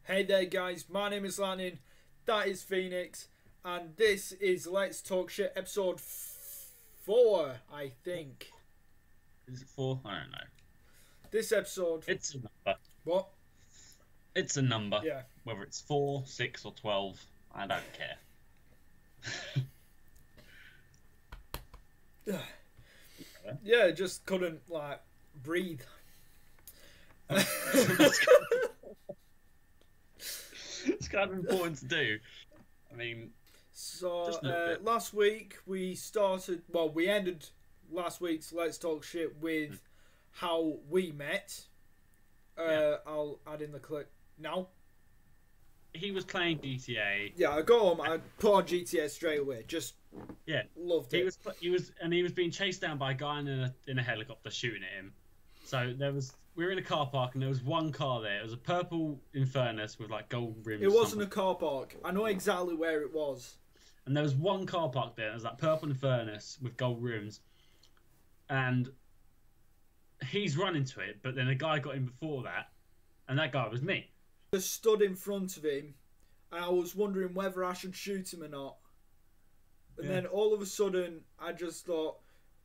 Hey there guys, my name is Lightning, that is Phoenix, and this is Let's Talk Shit episode 4, I think. Is it 4? I don't know. This episode... It's a number. What? It's a number. Yeah. Whether it's 4, 6 or 12, I don't care. Yeah, just couldn't, like, breathe. It's kind of important to do. I mean... So, last week we started... Well, we ended last week's Let's Talk Shit with how we met. I'll add in the clip now. He was playing GTA. Yeah, I got home, I put on GTA straight away. Just loved it. He was being chased down by a guy in a helicopter shooting at him. So we were in a car park and there was one car there. It was a purple Infernus with like gold rims. It wasn't a car park. I know exactly where it was. And there was one car park there. It was that purple Infernus with gold rims. And he's run into it, but then a guy got in before that, and that guy was me. I stood in front of him, and I was wondering whether I should shoot him or not. And then all of a sudden, I just thought,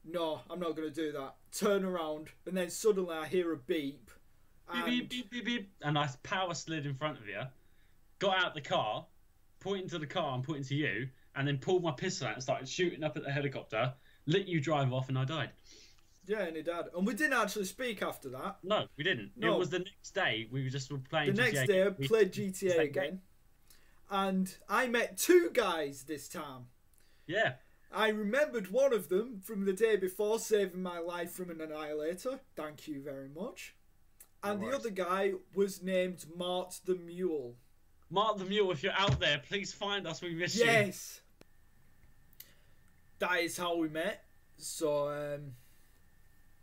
no, I'm not going to do that. Turn around, and then suddenly I hear a beep. And... beep, beep, beep, beep, and I power slid in front of you, got out the car, pointing to the car and pointing to you, and then pulled my pistol out and started shooting up at the helicopter, let you drive off, and I died. Yeah, and he died. And we didn't actually speak after that. No, we didn't. No. It was the next day. We were playing GTA. The next day, I played GTA again. And I met two guys this time. Yeah. I remembered one of them from the day before, saving my life from an annihilator. Thank you very much. And the other guy was named Mart the Mule. Mart the Mule, if you're out there, please find us. We miss you. Yes. That is how we met. So,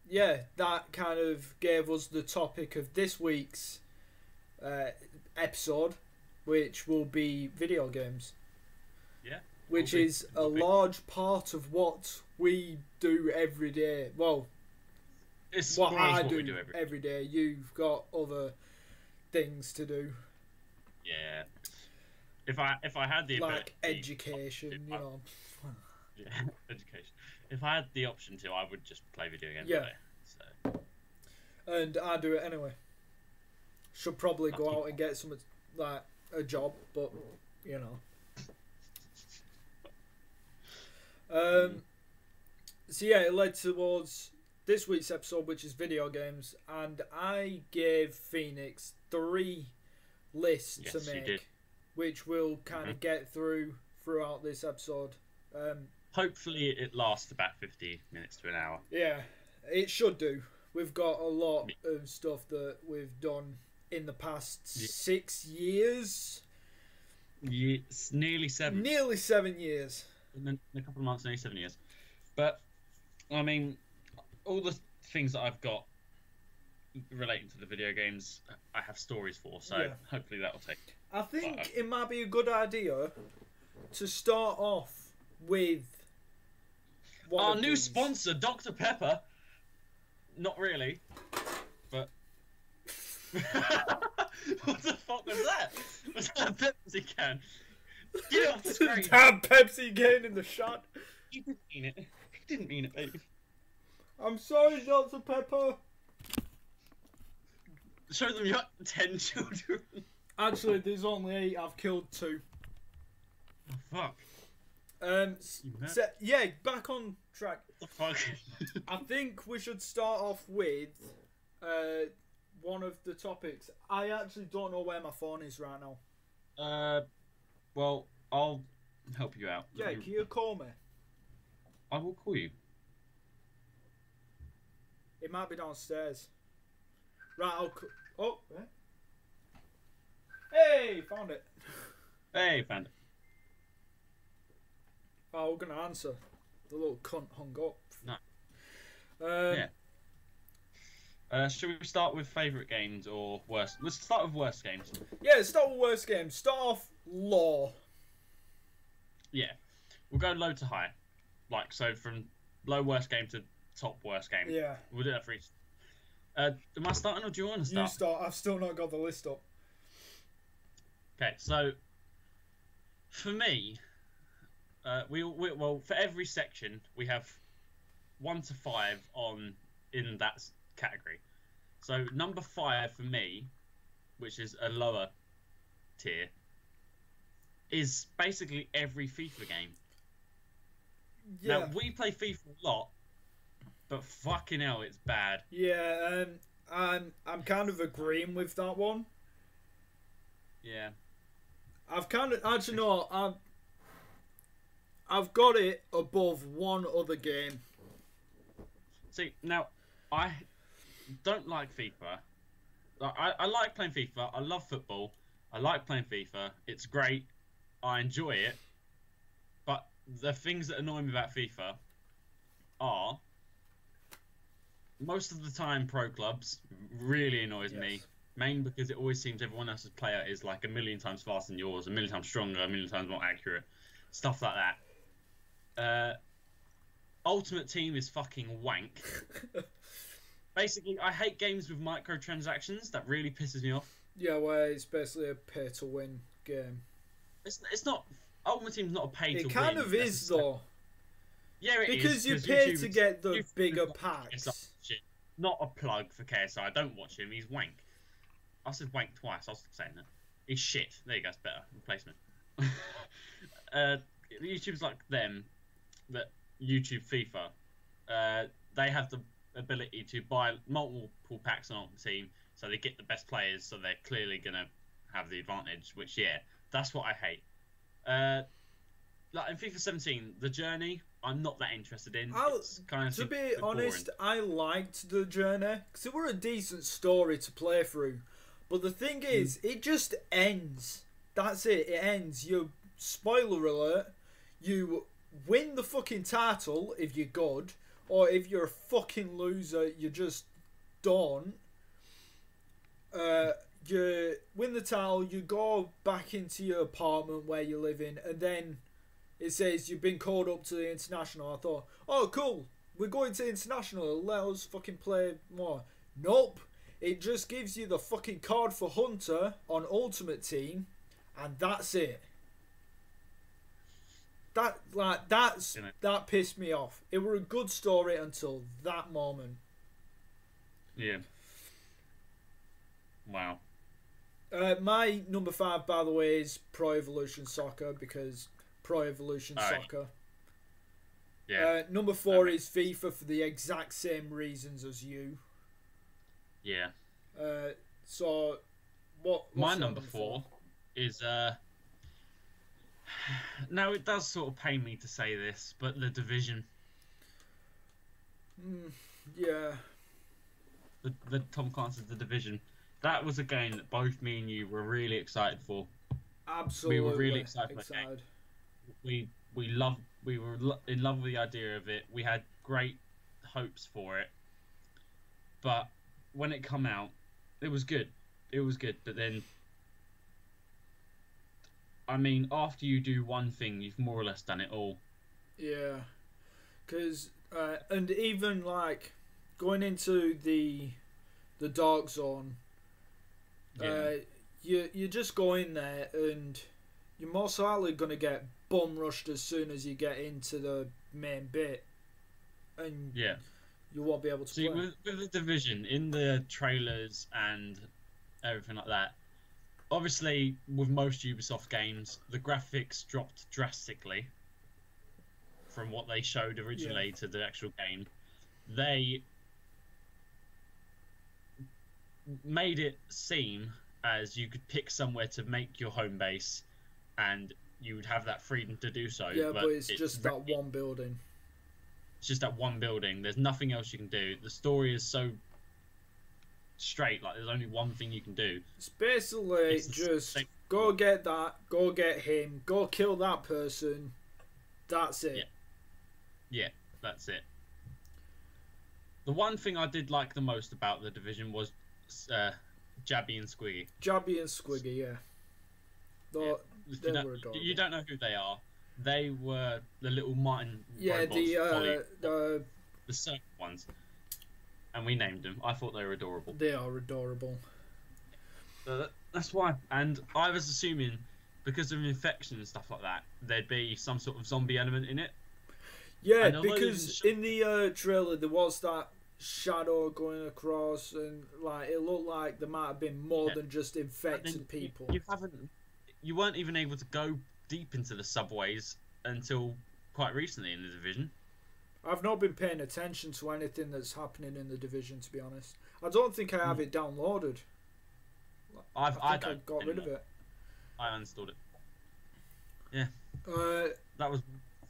yeah, that kind of gave us the topic of this week's episode, which will be video games. Yeah. Which is a large part of what we do every day. Well, it's what I we do every day. You've got other things to do. Yeah. If I had the like education, you know. Yeah, education. If I had the option to, I would just play video games. Yeah. Today, so. And I do it anyway. Should probably go out and get some, like, a job, but you know. So yeah, it led towards this week's episode, which is video games, and I gave Phoenix 3 lists to make, which we'll kind of get throughout this episode. Hopefully it lasts about 50 minutes to an hour. Yeah, it should do. We've got a lot of stuff that we've done in the past 6 years. It's nearly 7. Nearly 7 years. In a couple of months, nearly 7 years. But, I mean, all the things that I've got relating to the video games, I have stories for, so hopefully that'll take... I think it might be a good idea to start off with... our new sponsor, Dr. Pepper. Not really, but... What the fuck was that? Was that a Pepsi can? Get off the screen! Damn Pepsi can in the shot. He didn't mean it. He didn't mean it, baby. I'm sorry, Dr. Pepper. Show them you got 10 children. Actually, there's only 8. I've killed 2. Oh, fuck. So, yeah, back on track. What the fuck? I think we should start off with one of the topics. I actually don't know where my phone is right now. Well, I'll help you out. Yeah, can you call me? I will call you. It might be downstairs. Right, I'll... Oh, yeah. Hey, found it. Hey, found it. Oh, we're going to answer. The little cunt hung up. No. Should we start with favourite games or worst? Let's start with worst games. Yeah, start with worst games. Start off low. Yeah. We'll go low to high. Like, so from low worst game to top worst game. Yeah. We'll do that for each. Am I starting or do you want to start? You start. I've still not got the list up. Okay, so for me, well, for every section we have 1 to 5 in that category. So number 5 for me, which is a lower tier, is basically every FIFA game. Yeah. Now we play FIFA a lot, but fucking hell, it's bad. Yeah, I'm kind of agreeing with that one. Yeah. I've kind of actually no, I've got it above one other game. See, now I don't like FIFA. I like playing FIFA. I love football. I like playing FIFA. It's great. I enjoy it. But the things that annoy me about FIFA are most of the time pro clubs really annoys me. Mainly because it always seems everyone else's player is like a million times faster than yours, a million times stronger, a million times more accurate. Stuff like that. Ultimate Team is fucking wank. Basically, I hate games with microtransactions. That really pisses me off. Yeah, where it's basically a pay-to-win game. It's not... Ultimate Team's not a pay-to-win. It kind of is, though. Yeah, it because is. You pay to get the bigger packs. Not a plug for KSI. I don't watch him. He's wank. I said wank twice. I was saying that. He's shit. There you go. It's better. Replacement. YouTubers like them, that YouTube FIFA, they have the ability to buy multiple packs on Ultimate Team, so they get the best players, so they're clearly going to have the advantage, which, yeah, that's what I hate. Like in FIFA 17, the journey, I'm not that interested in. It's kind of to be honest, I liked the journey, because it were a decent story to play through. But the thing is, it just ends. That's it. It ends. You, spoiler alert, you win the fucking title if you're good, or if you're a fucking loser, you just don't. You win the title, you go back into your apartment where you live in, and then it says you've been called up to the international. I thought, oh cool, we're going to international, let us fucking play more. Nope. It just gives you the fucking card for Hunter on Ultimate Team, and that's it. That pissed me off. It were a good story until that moment. Yeah. Wow. My number 5, by the way, is Pro Evolution Soccer, because Pro Evolution Soccer. Yeah. Number 4 is FIFA for the exact same reasons as you. Yeah. So, what's my number 4 is now it does sort of pain me to say this, but The Division. Yeah. The Tom Clancy's The Division. That was a game that both me and you were really excited for. Absolutely. We were really excited for that game. We were in love with the idea of it. We had great hopes for it. But when it come out, it was good. It was good. But then, I mean, after you do one thing, you've more or less done it all. Yeah. Because, and even like going into the dark zone, you just go in there and you're most likely going to get bum rushed as soon as you get into the main bit. And yeah. You won't be able to play. With The Division, in the trailers and everything like that, obviously, with most Ubisoft games, the graphics dropped drastically from what they showed originally to the actual game. They made it seem as you could pick somewhere to make your home base, and you would have that freedom to do so. Yeah, but it's just that one building. It's just that one building. There's nothing else you can do. The story is so straight. Like, there's only one thing you can do. It's basically just go get that, go get him, go kill that person. That's it. Yeah, that's it. The one thing I did like the most about The Division was Jabby and Squiggy. Jabby and Squiggy, yeah. They were adorable. You don't know who they are. They were the little mine robots, the circle ones, and we named them. I thought they were adorable. They are adorable. That's why. And I was assuming, because of infection and stuff like that, there'd be some sort of zombie element in it. Yeah, because in the trailer there was that shadow going across, and like it looked like there might have been more than just infected people. You weren't even able to go deep into the subways until quite recently in the Division. I've not been paying attention to anything that's happening in the Division, to be honest. I don't think I have it downloaded. I got rid of it. I uninstalled it. Yeah. That was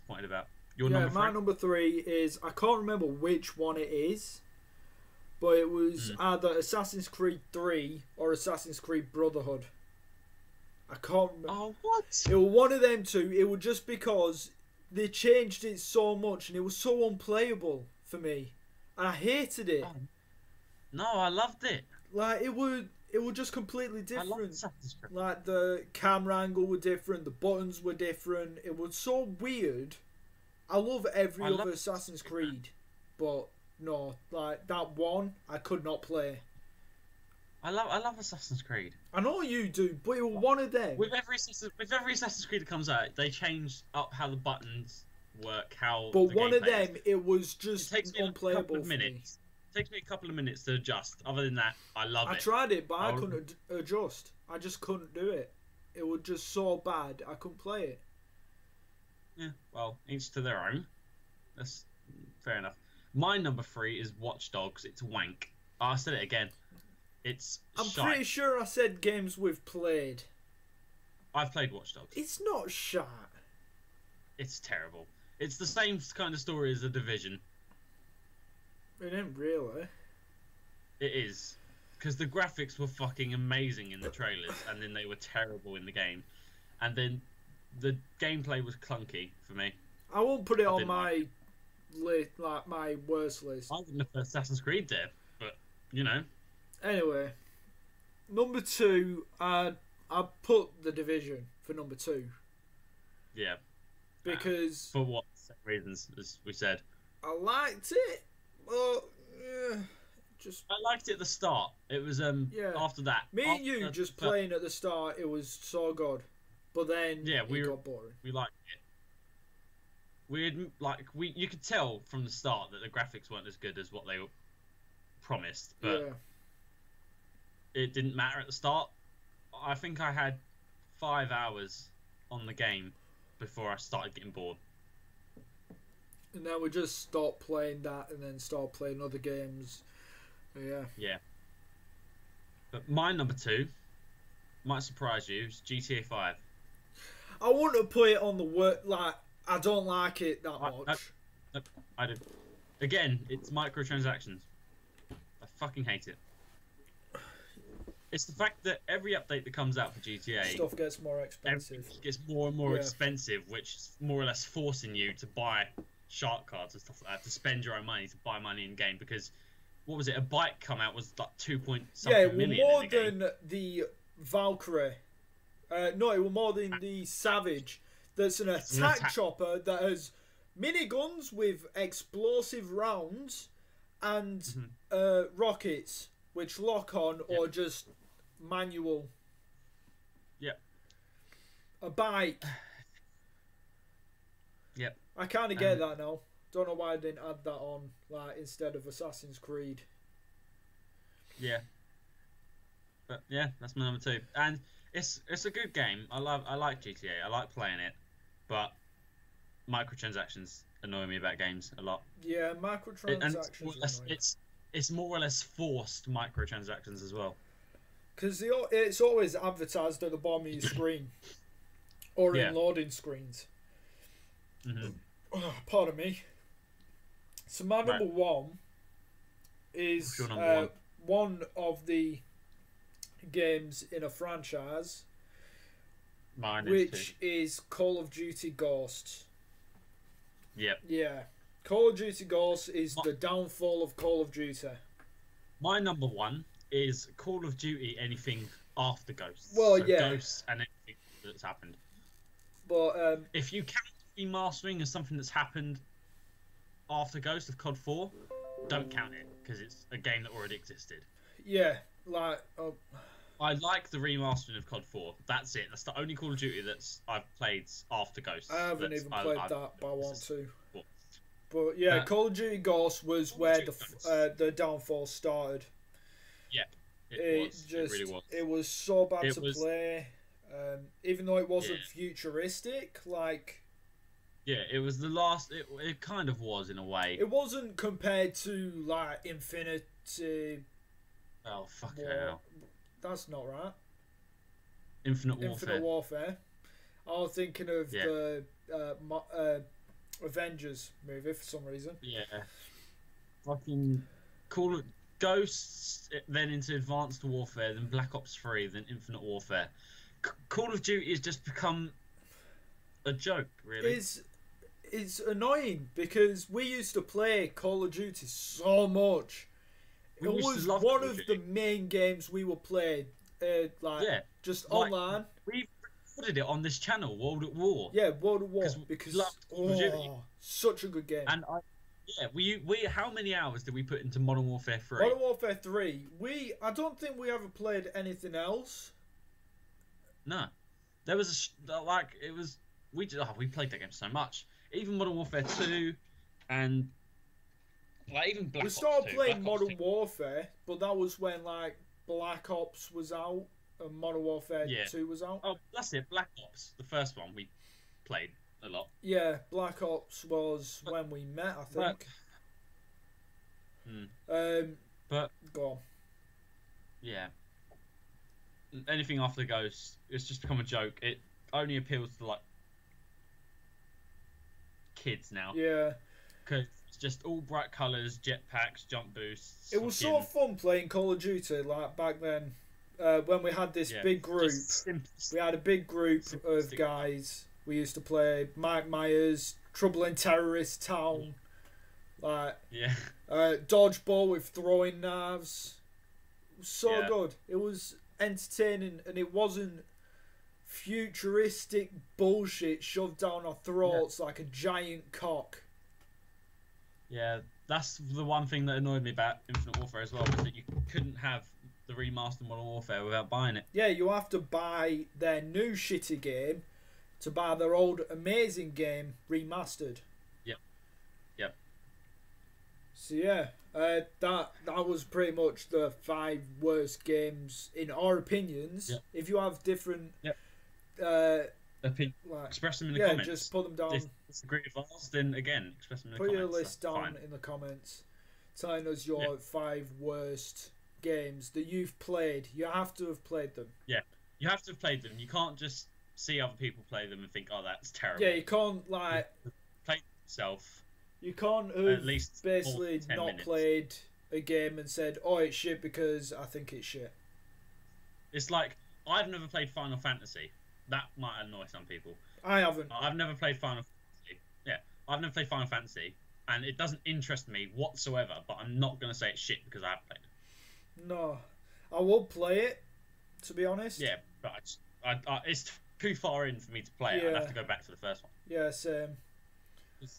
pointed about. Your number 3? My number 3 is, I can't remember which one it is, but it was either Assassin's Creed 3 or Assassin's Creed Brotherhood. I can't remember. Oh, what? It was one of them two. It was just because they changed it so much and it was so unplayable for me. And I hated it. Oh. No, I loved it. Like, it would just completely different. I loved Assassin's Creed. Like, the camera angle were different, the buttons were different. It was so weird. I love every other Assassin's Creed, but no, like that one I could not play. I love Assassin's Creed. I know you do, but it was one of them. With every Assassin's Creed that comes out, they change up how the buttons work, But one of them, it was just unplayable for me. It takes me a couple of minutes to adjust. Other than that, I love it. I tried it, but I couldn't adjust. I just couldn't do it. It was just so bad, I couldn't play it. Yeah, well, each to their own. That's fair enough. My number 3 is Watch Dogs. It's wank. Oh, I said it again. I'm pretty sure I said games we've played. I've played Watch Dogs. It's not shite. It's terrible. It's the same kind of story as The Division. It ain't really. It is. Because the graphics were fucking amazing in the trailers, and then they were terrible in the game. And then the gameplay was clunky for me. I won't put it on my list, like my worst list. I wouldn't have put Assassin's Creed there, but you know. Anyway, number 2, I put The Division for number 2. Yeah. Because for what reasons, as we said. I liked it, but I liked it at the start. It was after that. Me and you just playing at the start, it was so good. But then it got boring. We liked it. You could tell from the start that the graphics weren't as good as what they promised, but it didn't matter at the start. I think I had 5 hours on the game before I started getting bored. And then we just stopped playing that and then started playing other games. Yeah. Yeah. But my number 2 might surprise you. Is GTA 5. I wouldn't have put it on the work. Like, I don't like it that much. I do. Again, it's microtransactions. I fucking hate it. It's the fact that every update that comes out for GTA, stuff gets more expensive. Gets more and more expensive, which is more or less forcing you to buy shark cards and stuff like that, to spend your own money to buy money in game. Because what was it? A bike come out was like 2 point something million. Yeah, more than the Valkyrie. No, it was more than the Savage. That's an attack chopper that has miniguns with explosive rounds and rockets, which lock on or just manual. Yep. A bike. Yep. I kind of get that now. Don't know why I didn't add that on, like instead of Assassin's Creed. Yeah. But yeah, that's my number 2, and it's a good game. I like GTA. I like playing it, but microtransactions annoy me about games a lot. Yeah, microtransactions. It's more or less forced microtransactions as well. Because it's always advertised at the bottom of your screen, or in loading screens. Oh, pardon me. So my number 1 is one of the games in a franchise, which is Call of Duty Ghosts. Yep. Yeah. Call of Duty Ghosts is the downfall of Call of Duty. My number 1 is Call of Duty anything after Ghosts. Well, so Ghosts and anything that's happened. But if you count remastering as something that's happened after Ghost of COD 4, don't count it, because it's a game that already existed. Yeah, like I like the remastering of COD 4. That's it. That's the only Call of Duty I've played after Ghosts. I haven't even played that, but I want to. But yeah, Call of Duty Ghosts was where the downfall started. Yeah, it really was. It was so bad to play, even though it wasn't futuristic. Like, yeah, it was the last. It kind of was in a way. It wasn't compared to like Infinity. Oh fuck hell! That's not right. Infinite Warfare. I was thinking of the Avengers movie for some reason. Yeah. Fucking Ghosts, then into Advanced Warfare, then Black Ops 3, then Infinite Warfare. Call of Duty has just become a joke, really. It's annoying because we used to play Call of Duty so much. It was one of the main games we would play, just online. We recorded it on this channel, World at War. Yeah, World at War, because such a good game. And we how many hours did we put into Modern Warfare 3? Modern Warfare 3. I don't think we ever played anything else. No, there was we played that game so much. Even Modern Warfare 2, and even Black Ops 2. We started playing Modern Warfare, but that was when Black Ops was out and Modern Warfare 2 was out. Oh, that's it, Black Ops, the first one we played a lot. Yeah, Black Ops was when we met, I think. But go on. Yeah. Anything after Ghost, it's just become a joke. It only appeals to kids now. Yeah. Because it's just all bright colours, jetpacks, jump boosts. It was so fun playing Call of Duty back then. When we had this big group. We had a big group of guys. We used to play Mike Myers, Trouble in Terrorist Town, dodgeball with throwing knives. It was so good. It was entertaining, and it wasn't futuristic bullshit shoved down our throats like a giant cock. Yeah, that's the one thing that annoyed me about Infinite Warfare as well, was that you couldn't have the remastered Modern Warfare without buying it. Yeah, you have to buy their new shitty game to buy their old amazing game remastered. Yep. So yeah, that was pretty much the 5 worst games in our opinions. Yep. If you have different express them in the comments. Yeah, just put them down. Disagree with us, then again, express them in the comments. comments. Put your list down in the comments, telling us your 5 worst games that you've played. You have to have played them. Yeah, you have to have played them. You can't just see other people play them and think, oh, that's terrible. Yeah, you can't play yourself. You can't have at least basically not played a game and said, oh, it's shit because I think it's shit. It's like, I've never played Final Fantasy. That might annoy some people. I haven't. I've never played Final Fantasy. Yeah, I've never played Final Fantasy, and it doesn't interest me whatsoever, but I'm not going to say it's shit because I haven't played it. No. I will play it, to be honest. Yeah, but it's too far in for me to play it. I'd have to go back to the first one. Yeah, same.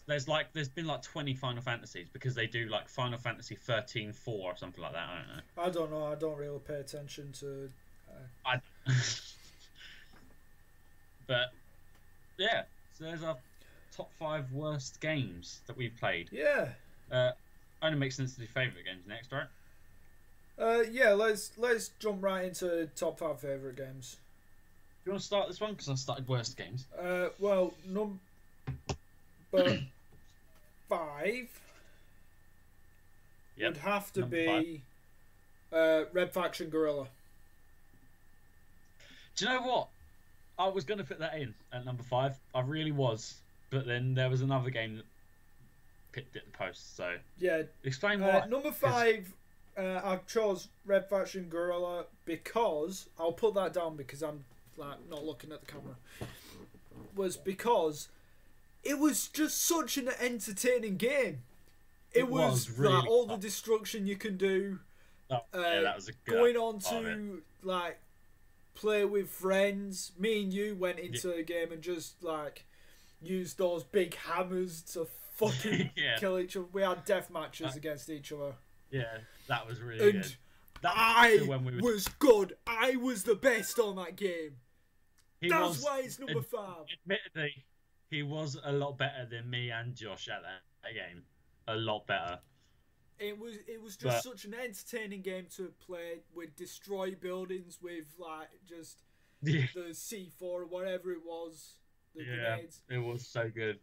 There's been 20 Final Fantasies because they do Final Fantasy 13-4 or something like that. I don't know. I don't really pay attention to. But yeah, so there's our top 5 worst games that we've played. Yeah. Only makes sense to do favourite games next, right? Yeah. Let's jump right into top 5 favourite games. Do you want to start this one? Because I started worst games. Well, number 5 would have to be Red Faction Guerrilla. Do you know what? I was going to put that in at number 5. I really was. But then there was another game that picked it the post. So yeah, explain why. Number 5, I've chose Red Faction Guerrilla because I'll put that down because I'm not looking at the camera. Was because it was just such an entertaining game. It was really all the destruction you can do. That was a good going on to play with friends. Me and you went into a game and just used those big hammers to fucking kill each other. We had death matches against each other. Yeah, that was really good. I was good. I was the best on that game. That's why it's number 5. Admittedly, he was a lot better than me and Josh at that game. A lot better. It was just such an entertaining game to play. With destroy buildings with like just the C4 or whatever it was. The grenades. It was so good.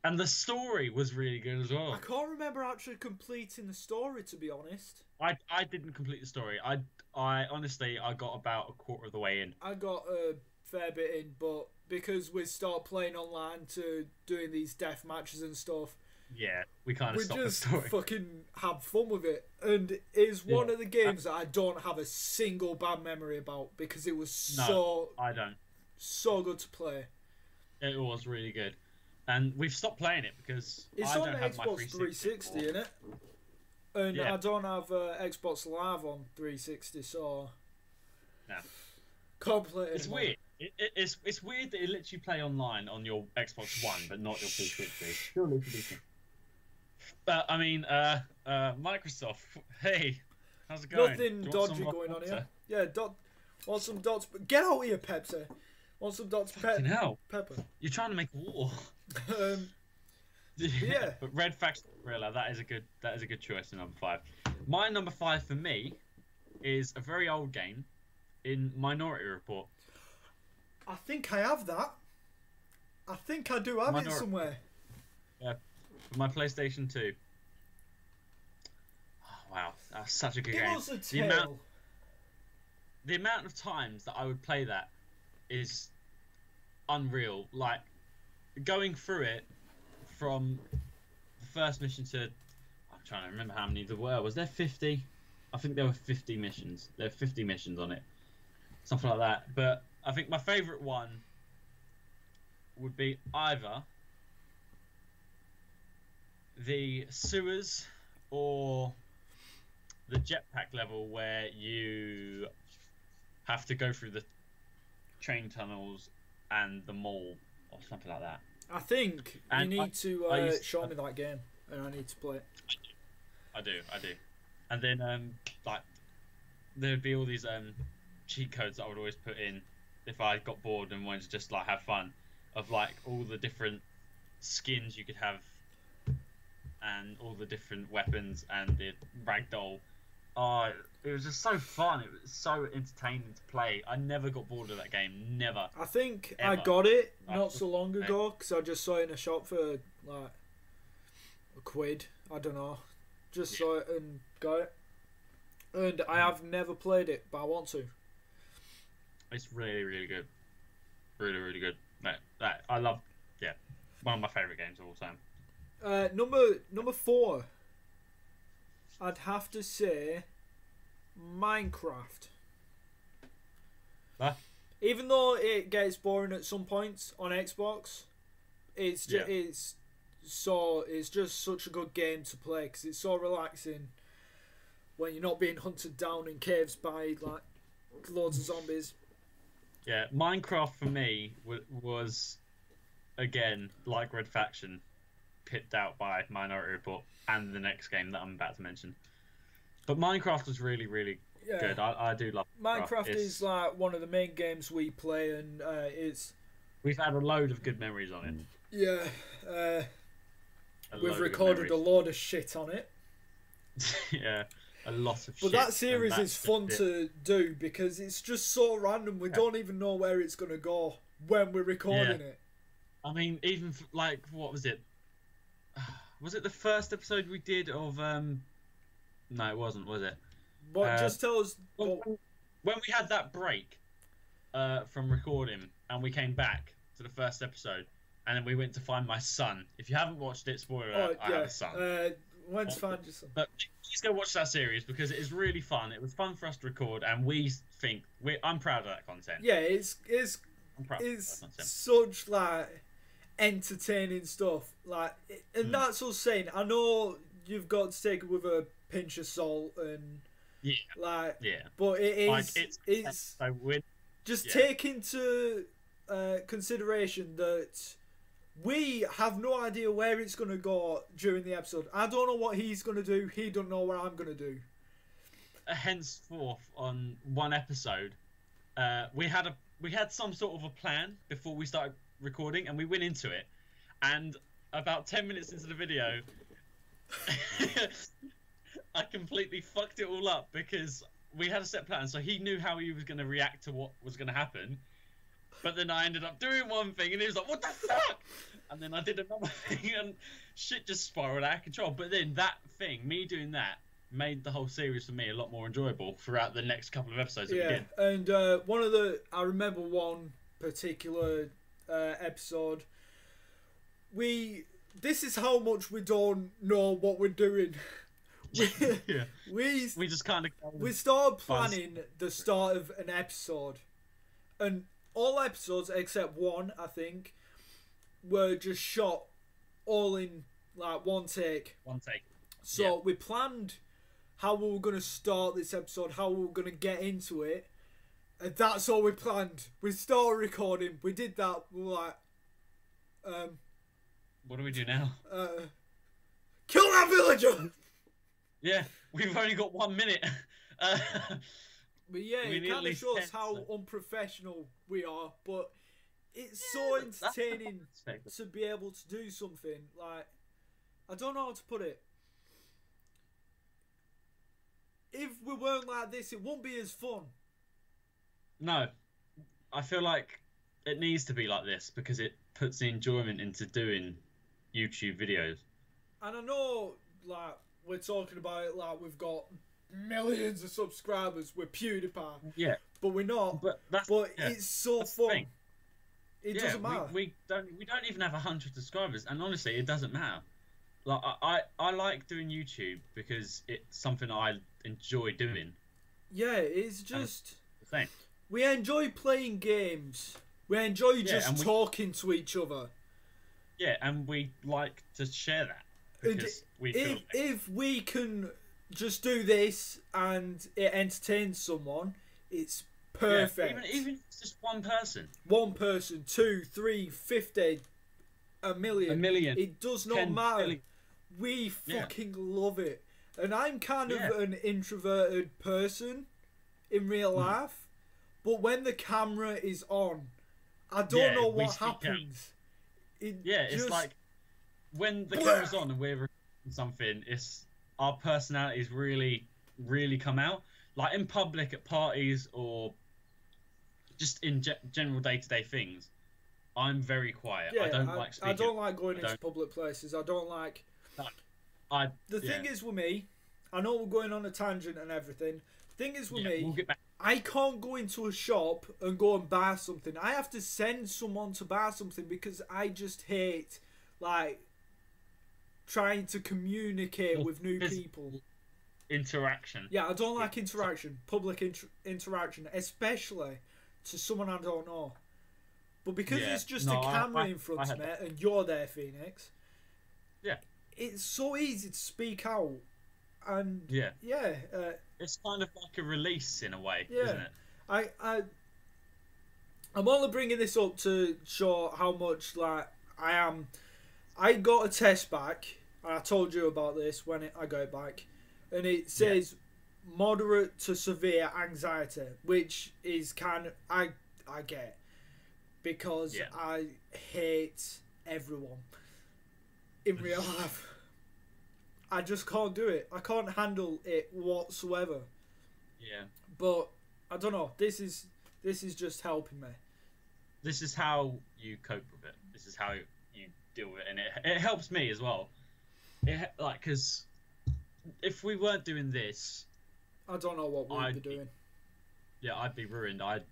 And the story was really good as well. I can't remember actually completing the story, to be honest. I didn't complete the story. I honestly, I got about a quarter of the way in. I got a fair bit in, but because we start playing online to doing these death matches and stuff, yeah, we kind of stopped the story. We just fucking have fun with it. And it's one of the games that I don't have a single bad memory about because it was so good to play. It was really good. And we've stopped playing it because it's on the Xbox 360, isn't it? And I don't have Xbox Live on 360, so can't play it. It's weird. It's weird that it lets you play online on your Xbox One, but not your 360. Surely it's decent. I mean, Microsoft. Hey, how's it going? Nothing dodgy going on here. Yeah, want some dots? Get out here, Pepsi. Want some dots? Pepper. You're trying to make war. Yeah. But Red Faction Gorilla, that is a good choice in number 5. My number 5 for me is a very old game in Minority Report. I think I have that. I think I do have it somewhere. Yeah, for my PlayStation 2. Oh, wow, that's such a good game. The amount of times that I would play that is unreal. Like, going through it from the first mission to... I'm trying to remember how many there were. Was there 50? I think there were 50 missions. There were 50 missions on it. Something like that. But I think my favourite one would be either the sewers or the jetpack level where you have to go through the train tunnels and the mall or something like that. I think you need to show me that game and I need to play it. I do. And then like there'd be all these cheat codes that I would always put in if I got bored and wanted to just like have fun, of like all the different skins you could have and all the different weapons and the ragdoll. Oh, it was just so fun. It was so entertaining to play. I never got bored of that game. Never. I think I got it not so long ago because I just saw it in a shop for like £1. I don't know. Just saw it and got it. And I have never played it, but I want to. It's really, really good. Really, really good. That I love. Yeah, one of my favourite games of all time. Number 4. I'd have to say Minecraft. Huh? Even though it gets boring at some points on Xbox, it's just such a good game to play because it's so relaxing when you're not being hunted down in caves by like loads of zombies. Yeah, Minecraft for me was again like Red Faction, pipped out by Minority Report and the next game that I'm about to mention. But Minecraft was really, really good. I do love Minecraft. Is like one of the main games we play, and we've had a load of good memories on it. Yeah, we've recorded a load of shit on it. Yeah, a lot of shit. But that series is fun to do because it's just so random. We don't even know where it's going to go when we're recording it. I mean, even like, what was it? Was it the first episode we did of... No, it wasn't, was it? But just tell us... When we had that break from recording and we came back to the first episode and then we went to find my son. If you haven't watched it, spoiler alert, I have a son. Went to find your son. But please go watch that series because it is really fun. It was fun for us to record and we think... I'm proud of that content. Yeah, it's such, like... entertaining stuff, like, and that's us saying. I know you've got to take it with a pinch of salt, and but it is. Like, it's just take into consideration that we have no idea where it's going to go during the episode. I don't know what he's going to do. He don't know what I'm going to do. henceforth on one episode, we had some sort of a plan before we started recording, and we went into it, and about 10 minutes into the video, I completely fucked it all up because we had a set plan, so he knew how he was going to react to what was going to happen. But then I ended up doing one thing, and he was like, "What the fuck?" And then I did another thing, and shit just spiraled out of control. But then that thing, me doing that, made the whole series for me a lot more enjoyable throughout the next couple of episodes that we did. And I remember one particular episode. This is how much we don't know what we're doing. We just kind of we started planning the start of an episode, and all episodes except one, I think, were just shot all in like one take. So we planned how we were going to start this episode, how we were going to get into it, and that's all we planned. We started recording, we did that, we were like, what do we do now? Kill that villager! Yeah, we've only got 1 minute. But yeah, it kind of shows how unprofessional we are, but it's so entertaining to be able to do something. Like, I don't know how to put it. If we weren't like this, it wouldn't be as fun. No, I feel like it needs to be like this because it puts the enjoyment into doing YouTube videos. And I know, like, we're talking about it like we've got millions of subscribers with PewDiePie. Yeah. But we're not. But it's so fun. It doesn't matter. We don't even have 100 subscribers, and honestly, it doesn't matter. Like I like doing YouTube because it's something I enjoy doing. Yeah, it's just the same. We enjoy playing games. We enjoy just talking to each other. Yeah, and we like to share that. Because if we can just do this and it entertains someone, it's perfect. Yeah, even if it's just one person. 1 person, 2, 3, 50, a million. It does not matter. Billion. We fucking love it. And I'm kind of an introverted person in real life, but when the camera is on, I don't know what happens. It's like when the camera's on and we're recording something, it's our personalities really come out. Like in public, at parties, or just in general day-to-day things, I'm very quiet. I don't like speaking. I don't like going into public places. I don't like... The thing is with me, I know we're going on a tangent and everything. Thing is with me, I can't go into a shop and go and buy something. I have to send someone to buy something because I just hate, like, trying to communicate with new people. Interaction. Yeah, I don't like interaction, public interaction, especially to someone I don't know. But because it's just a camera in front of me and you're there, Phoenix. Yeah. It's so easy to speak out, and it's kind of like a release in a way, isn't it? I'm only bringing this up to show how much like I am. I got a test back, and I told you about this when I got it back, and it says moderate to severe anxiety, which is kind of I get, because I hate everyone in real life. I just can't do it. I can't handle it whatsoever. Yeah. But I don't know. This is just helping me. This is how you cope with it. This is how you deal with it, and it helps me as well. Because if we weren't doing this, I don't know what we'd be doing. Yeah, I'd be ruined. I'd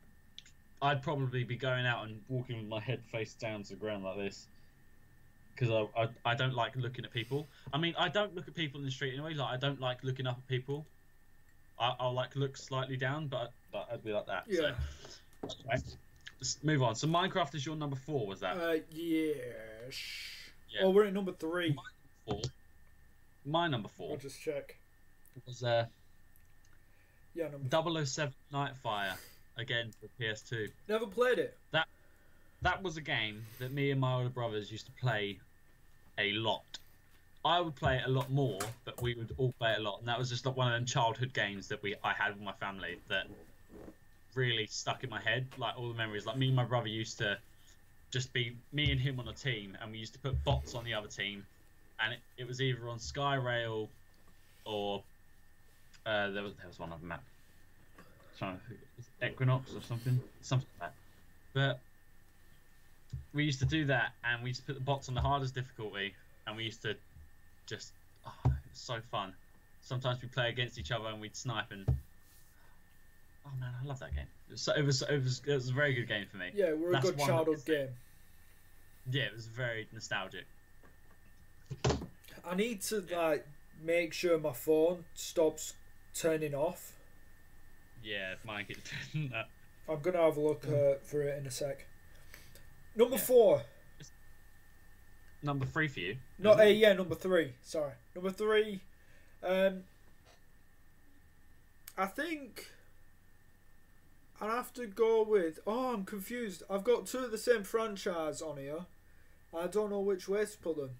probably be going out and walking with my head face down to the ground like this. Because I don't like looking at people. I mean, I don't look at people in the street anyway. Like, I don't like looking up at people. I'll like look slightly down, but I'd be like that. Yeah. So, right. Let's move on. So Minecraft is your number 4, was that? Yes. Yeah. Oh, we're at number 3. My number 4. I'll just check. Was number 007 Nightfire, again for PS2. Never played it. That was a game that me and my older brothers used to play a lot. I would play it a lot more, but we would all play it a lot, and that was just like one of them childhood games that I had with my family that really stuck in my head. Like all the memories, like me and my brother used to just be me and him on a team, and we used to put bots on the other team, and it was either on Skyrail or there was one other map, Equinox or something like that. But we used to do that, and we used to put the bots on the hardest difficulty, and we used to just it was so fun. Sometimes we play against each other and we'd snipe, and oh man, I love that game. It was a very good game for me. Yeah, we're a good childhood game. Yeah, it was very nostalgic. I need to like make sure my phone stops turning off. Yeah, mine keeps doing that. I'm gonna have a look for it in a sec. Number 4. Number 3 for you? No, yeah, number 3. Sorry, number 3. I think I'd have to go with. Oh, I'm confused. I've got 2 of the same franchise on here. I don't know which way to put them.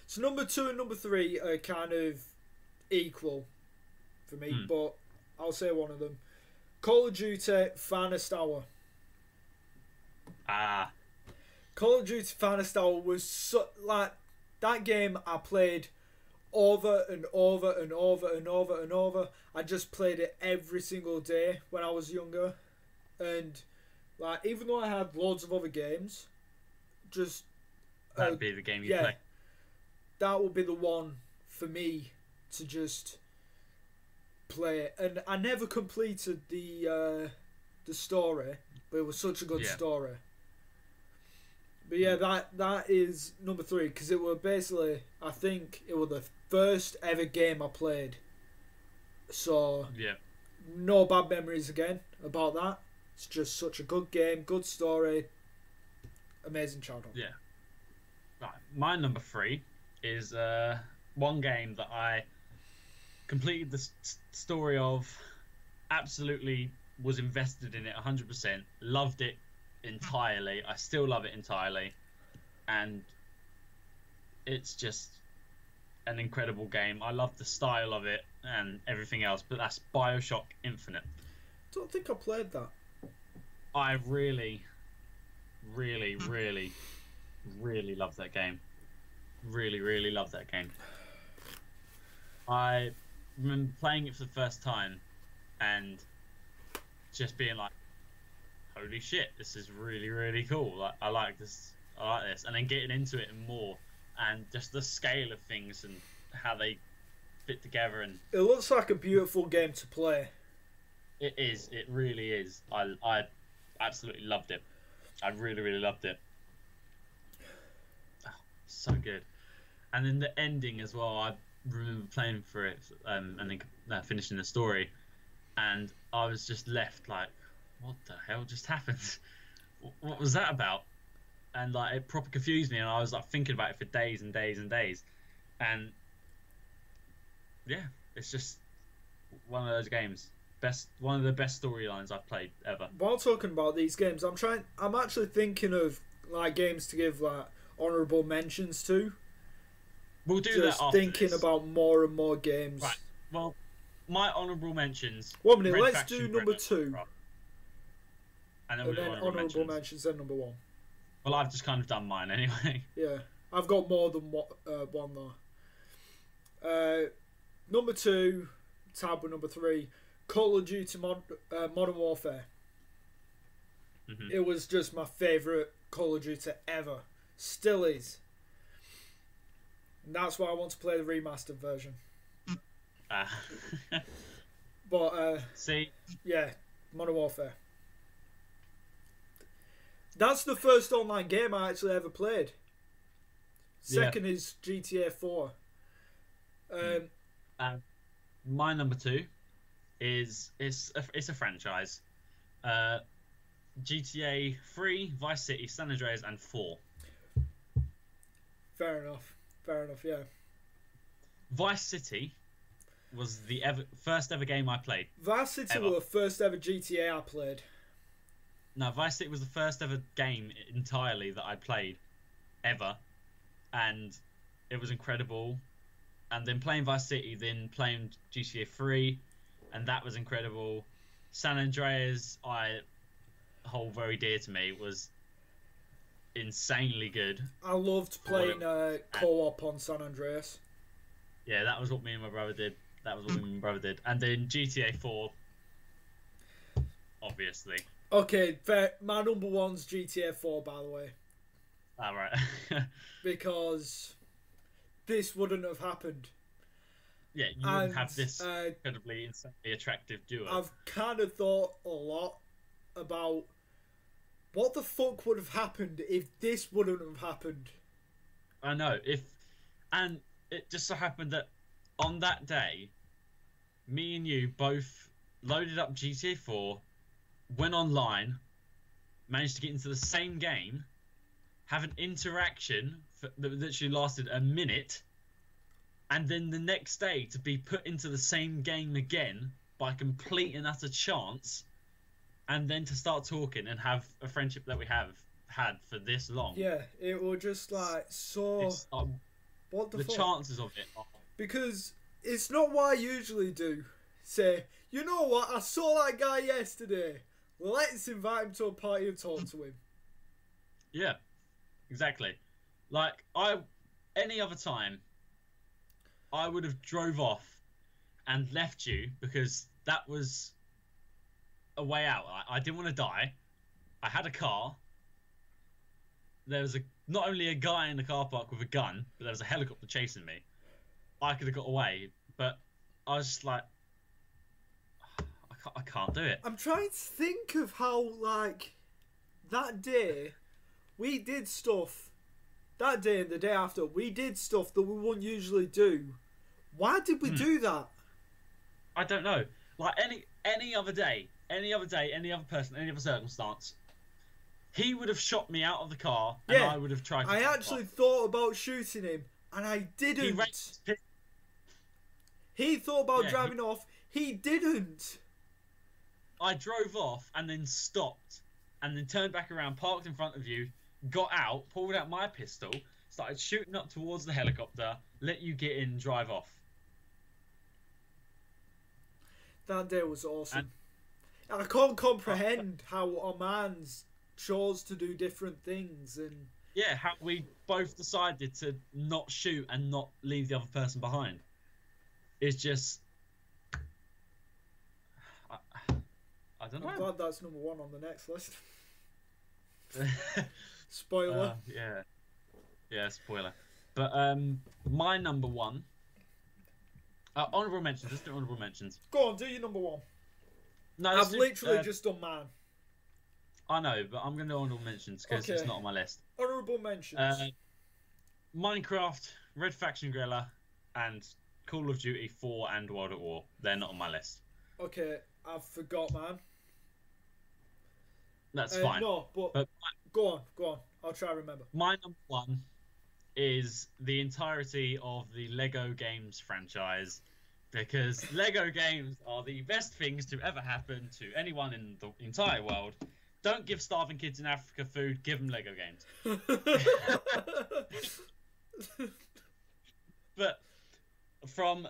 So number 2 and number 3 are kind of equal for me, but I'll say one of them. Call of Duty Finest Hour. Call of Duty Finest Hour was like that game I played over and over and over and over and over. I just played it every single day when I was younger, and like even though I had loads of other games, just that'd be the game you play. That would be the one for me to just play it. And I never completed the story, but it was such a good story. But yeah, that is number 3, because it was basically, I think it was the first ever game I played. So no bad memories again about that. It's just such a good game, good story, amazing childhood. Yeah. Right, my number 3 is one game that I completed the story of, absolutely was invested in it 100%, loved it entirely. I still love it entirely, and it's just an incredible game. I love the style of it and everything else, but that's BioShock Infinite. I don't think I played that. I really love that game. Really love that game. I remember playing it for the first time and just being like, holy shit, this is really cool. Like, I like this, and then getting into it and more, and just the scale of things and how they fit together. And it looks like a beautiful game to play. It is. It really is. I absolutely loved it. I really loved it. Oh, so good. And then the ending as well. I remember playing for it and then finishing the story, and I was just left like, what the hell just happened? What was that about? And like, it proper confused me, and I was like thinking about it for days and days and days. And yeah, it's just one of those games. One of the best storylines I've played ever. While talking about these games, I'm actually thinking of like games to give like honourable mentions to. We'll do that after thinking this. About more and more games. Right. Well, my honourable mentions. 1 minute. Let's do number 2. And then honourable mentions, then number 1. Well, I've just kind of done mine anyway. Yeah, I've got more than one though. Number 2, tab with number 3, Call of Duty Modern Warfare. Mm-hmm. It was just my favourite Call of Duty ever. Still is. And that's why I want to play the remastered version. But see, yeah, Modern Warfare. That's the first online game I actually ever played. Second is GTA 4. My number 2 is it's a franchise. GTA 3, Vice City, San Andreas, and 4. Fair enough, yeah. Vice City was the first ever game I played. Vice City was the first ever GTA I played. No, Vice City was the first ever game entirely that I played, ever. And it was incredible. And then playing Vice City, then playing GTA 3, and that was incredible. San Andreas, I hold very dear to me, was insanely good. I loved playing co-op on San Andreas. Yeah, that was what me and my brother did. And then GTA 4, obviously. Okay, fair. My number one's GTA 4, by the way. All right. Because this wouldn't have happened. Yeah, you wouldn't have this incredibly, insanely attractive duo. I've kind of thought a lot about what the fuck would have happened if this wouldn't have happened. I know. And it just so happened that on that day, me and you both loaded up GTA 4, went online, managed to get into the same game, have an interaction that literally lasted a minute, and then the next day to be put into the same game again by complete and utter chance, and then to start talking and have a friendship that we have had for this long. Yeah, it was just like so. What the fuck? The chances of it are... Because it's not what I usually do. Say, you know what? I saw that guy yesterday. Let's invite him to a party and talk to him. Yeah, exactly. Like, any other time, I would have drove off and left you because that was a way out. I didn't want to die. I had a car. There was not only a guy in the car park with a gun, but there was a helicopter chasing me. I could have got away, but I was just like, I can't do it. I'm trying to think of how, like, that day, we did stuff. That day and the day after, we did stuff that we wouldn't usually do. Why did we do that? I don't know. Like, any other day, any other person, any other circumstance, he would have shot me out of the car, and I would have tried to... I actually thought about shooting him, and I didn't. He thought about driving off. He didn't. I drove off and then stopped, and then turned back around, parked in front of you, got out, pulled out my pistol, started shooting up towards the helicopter, let you get in, drive off. That day was awesome. And I can't comprehend how our minds chose to do different things. And yeah, how we both decided to not shoot and not leave the other person behind. It's just... I don't know. I'm glad that's number one on the next list. Spoiler. Yeah, spoiler. But my number one... honourable mentions. Let's do honourable mentions. Go on, do your number one. No, I've literally just done mine. I know, but I'm going to do honourable mentions because it's not on my list. Honourable mentions. Minecraft, Red Faction Guerrilla, and Call of Duty 4 and World at War. They're not on my list. Okay, I forgot, man. That's fine. No, but go on. I'll try to remember. My number one is the entirety of the Lego Games franchise, because Lego games are the best things to ever happen to anyone in the entire world. Don't give starving kids in Africa food, give them Lego games. But from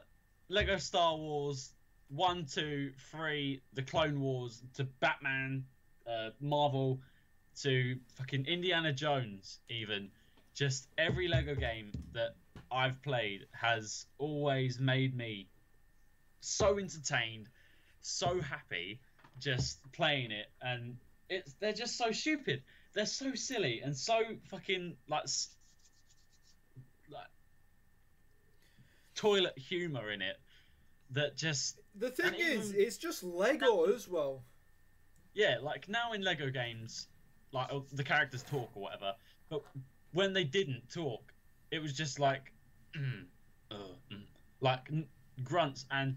Lego Star Wars 1, 2, 3, the Clone Wars, to Batman, Marvel, to fucking Indiana Jones, even, just every Lego game that I've played has always made me so entertained, so happy just playing it, and they're just so stupid. They're so silly and so fucking like toilet humor in it that just... The thing is, it's just Lego as well. Yeah, like now in Lego games, like the characters talk or whatever, but when they didn't talk, it was just like, like grunts and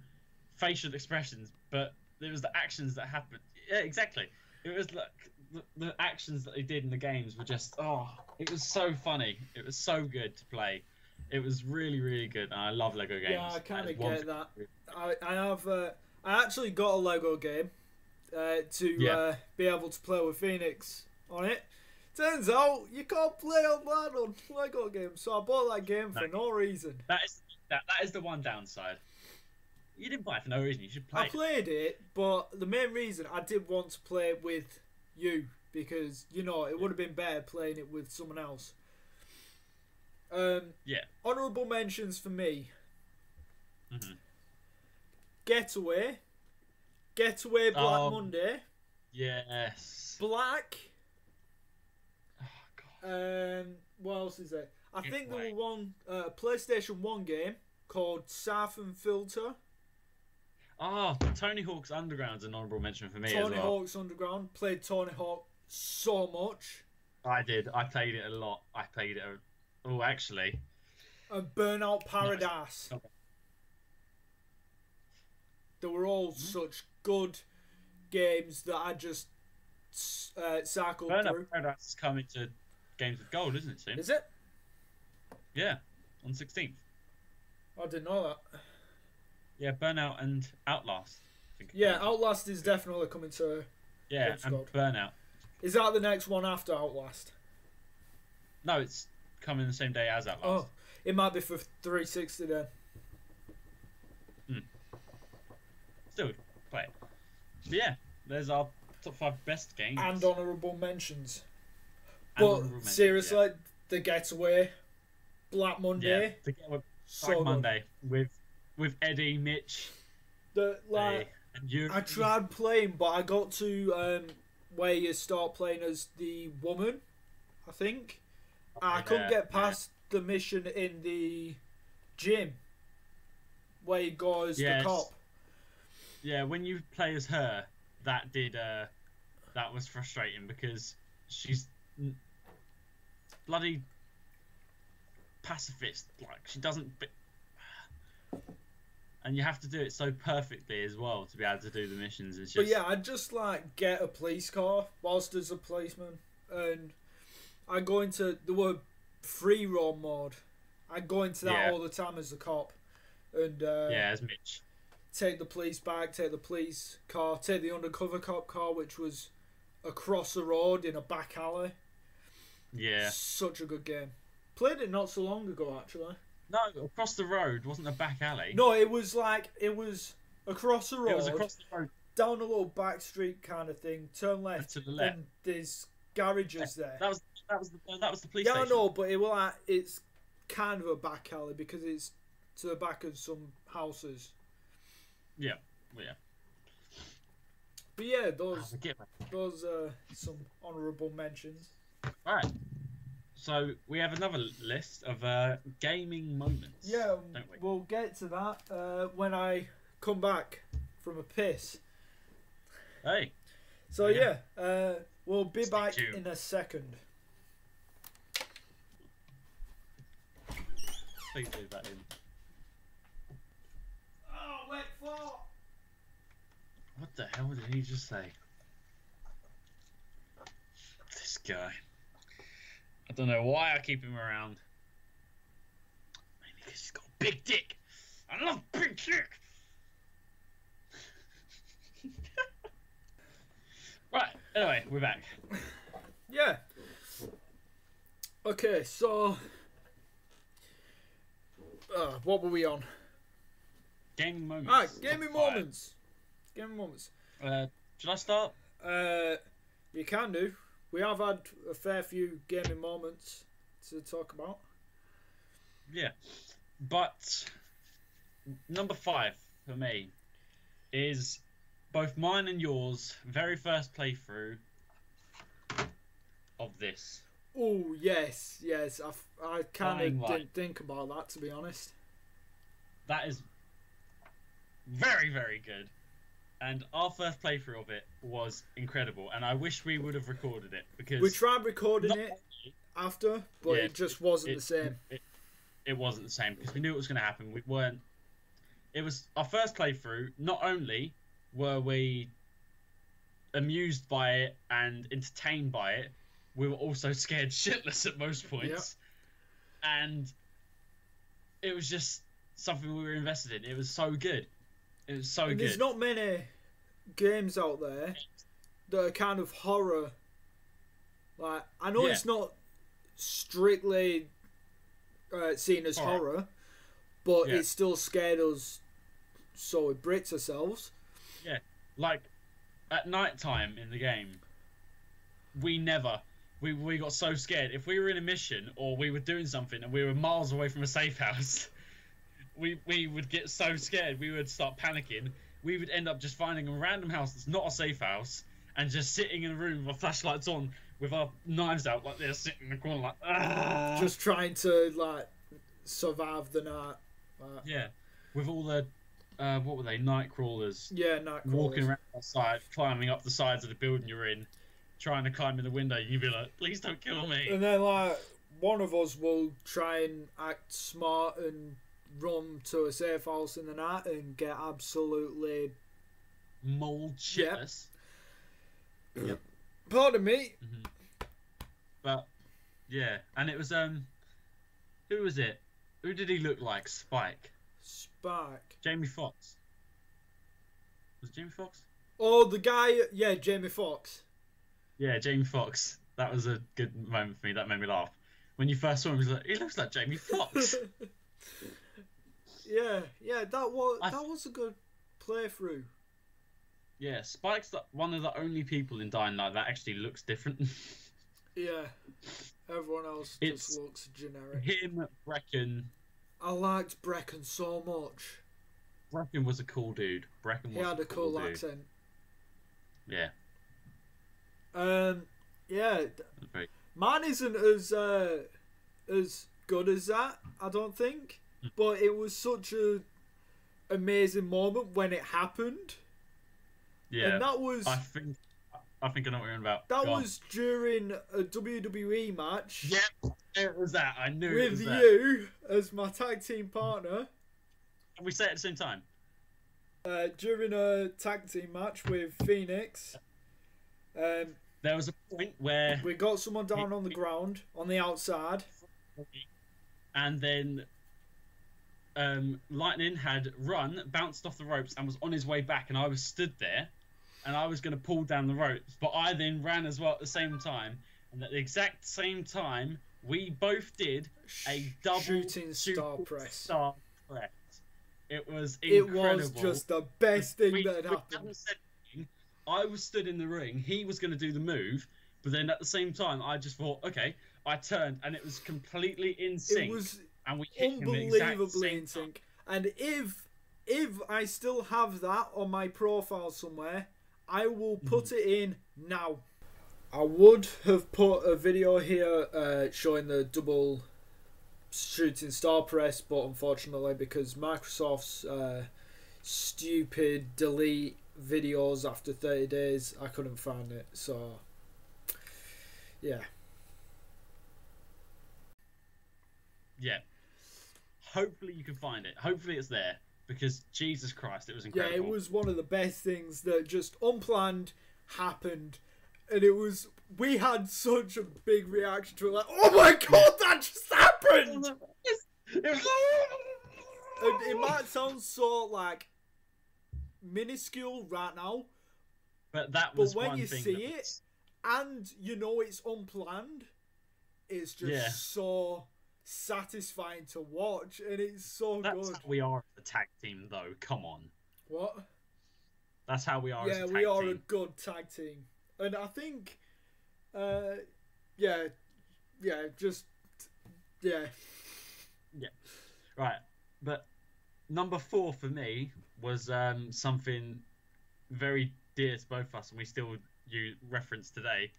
facial expressions, but there was the actions that happened. Yeah, exactly. It was like the actions that they did in the games were just, it was so funny. It was so good to play. It was really, really good, and I love Lego games. Yeah, I kind of get that. I actually got a Lego game to be able to play with Phoenix on it. Turns out you can't play online on Lego games, so I bought that game for no reason. That is the one downside. You didn't buy it for no reason. You should play. I played it, but the main reason I did want to play it with you because you know it would have been better playing it with someone else. Yeah. Honourable mentions for me. Mm-hmm. Getaway Black Monday. Yes. Black. Oh god. What else is there? I think there was one PlayStation 1 game called Siphon Filter. Oh, Tony Hawk's Underground's an honourable mention for me as well. Tony Hawk's Underground. Played Tony Hawk so much. I did. I played it a lot. I played it. Oh, actually. And Burnout Paradise. Nice. Okay. They were all such good games that I just cycled Burnout through. Paradise is coming to Games with Gold, isn't it, soon? Is it? Yeah, on 16th. I didn't know that. Yeah, Burnout and Outlast. I think Yeah, Outlast is definitely coming to yeah, Games and Gold. Burnout. Is that the next one after Outlast? No, it's coming the same day as Outlast. Oh, it might be for 360 then. Still, play it. But yeah, there's our top 5 best games. And honourable mentions. And But honourable mentions, seriously, yeah. The Getaway, Black Monday, Yeah, the Getaway, so Black good. Monday with Eddie, Mitch, and you. I tried playing, but I got to where you start playing as the woman, I think. I couldn't get past the mission in the gym where you go as the cop. Yeah, when you play as her, that was frustrating because she's bloody pacifist. Like she doesn't, and you have to do it so perfectly as well to be able to do the missions. It's just... But yeah, I'd just like get a police car whilst there's a policeman, and I go into the free roam mode. I go into that all the time as the cop, and as Mitch. Take the police bag, take the police car, take the undercover cop car, which was across the road in a back alley. Yeah. Such a good game. Played it not so long ago, actually. No, across the road wasn't a back alley. No, it was across the road. It was across the road. Down a little back street kind of thing. Turn left. To the left. And there's garages there. That was the police station. station. I know, but it's kind of a back alley because it's to the back of some houses. Yeah, well, yeah. But yeah, those are some honourable mentions. Alright. So we have another list of gaming moments. Yeah, don't we? We'll get to that when I come back from a piss. Hey. So yeah, we'll be back in a second. Please leave that in. Oh, wet fart! What the hell did he just say? This guy. I don't know why I keep him around. Maybe because he's got a big dick. I love big dick. Right. Anyway, we're back. Yeah. Okay, so what were we on? Gaming moments. Ah, gaming moments. Gaming moments. Should I start? You can do. We have had a fair few gaming moments to talk about. Yeah, but number 5 for me is both mine and yours very first playthrough of this. Oh yes. I kind of didn't think about that, to be honest. That is very, very good. And our first playthrough of it was incredible. And I wish we would have recorded it because we tried recording it after, but it just wasn't the same. It wasn't the same because we knew it was going to happen. We weren't. It was our first playthrough. Not only were we amused by it and entertained by it, we were also scared shitless at most points. Yep. And it was just something we were invested in. It was so good. It was so good. There's not many games out there that are kind of horror Like, I know it's not strictly seen as horror, but it still scared us, so we bricked ourselves. Yeah, like at night time in the game, we got so scared. If we were in a mission or we were doing something and we were miles away from a safe house, we would get so scared we would start panicking. We would end up just finding a random house that's not a safe house and just sitting in a room with our flashlights on with our knives out like this, sitting in the corner like just trying to like survive the night. Yeah, with all the what were they, night crawlers? Yeah, night crawlers. Walking around outside, climbing up the sides of the building you're in, trying to climb in the window. You'd be like, please don't kill me. And then like one of us will try and act smart and run to a safe house in the night and get absolutely mold shitless. Yep. Pardon me. Mm-hmm. But yeah, and it was who was it? Who did he look like? Spike. Jamie Foxx. Was it Jamie Foxx? Oh, the guy. Yeah, Jamie Foxx. Yeah, Jamie Foxx. That was a good moment for me. That made me laugh. When you first saw him, he looks like Jamie Foxx. yeah, that was a good playthrough. Yeah, Spike's one of the only people in Dying Light that actually looks different. Yeah, everyone else just looks generic. Him, Brecken. I liked Brecken so much. Brecken was a cool dude. Brecken was he had a cool dude. accent. Yeah. Yeah. Mine isn't as good as that, I don't think. But it was such a amazing moment when it happened. Yeah. And that was. I think I know what you're on about. That was during a WWE match. Yep, it was that. I knew with it was that. you as my tag team partner. And we say it at the same time. During a tag team match with Phoenix. There was a point where we got someone down on the ground on the outside, and then Lightning had run, bounced off the ropes, and was on his way back, and I was stood there, and I was going to pull down the ropes, but I then ran as well at the same time, and at the exact same time, we both did a double shooting star press. It was incredible. It was just the best thing that had happened. I was stood in the ring. He was going to do the move, but then at the same time, I just thought, okay. I turned, and it was completely in sync. It was and we hit unbelievably in sync. And if I still have that on my profile somewhere, I will put it in now. I would have put a video here showing the double shooting star press, but unfortunately, because Microsoft's stupid delete videos after 30 days, I couldn't find it. So yeah. Hopefully you can find it. Hopefully it's there, because Jesus Christ, it was incredible. Yeah, it was one of the best things that just unplanned happened, and it was. We had such a big reaction to it, like, oh my god, that just happened! And it might sound so like minuscule right now, but that was when one you thing see it and you know it's unplanned, it's just so satisfying to watch, and it's so good. That's how we are as a tag team, though. Come on. What? That's how we are as a tag team. Yeah, we are a good tag team. And I think, yeah. Right, but number 4 for me was something very dear to both of us, and we still use reference today.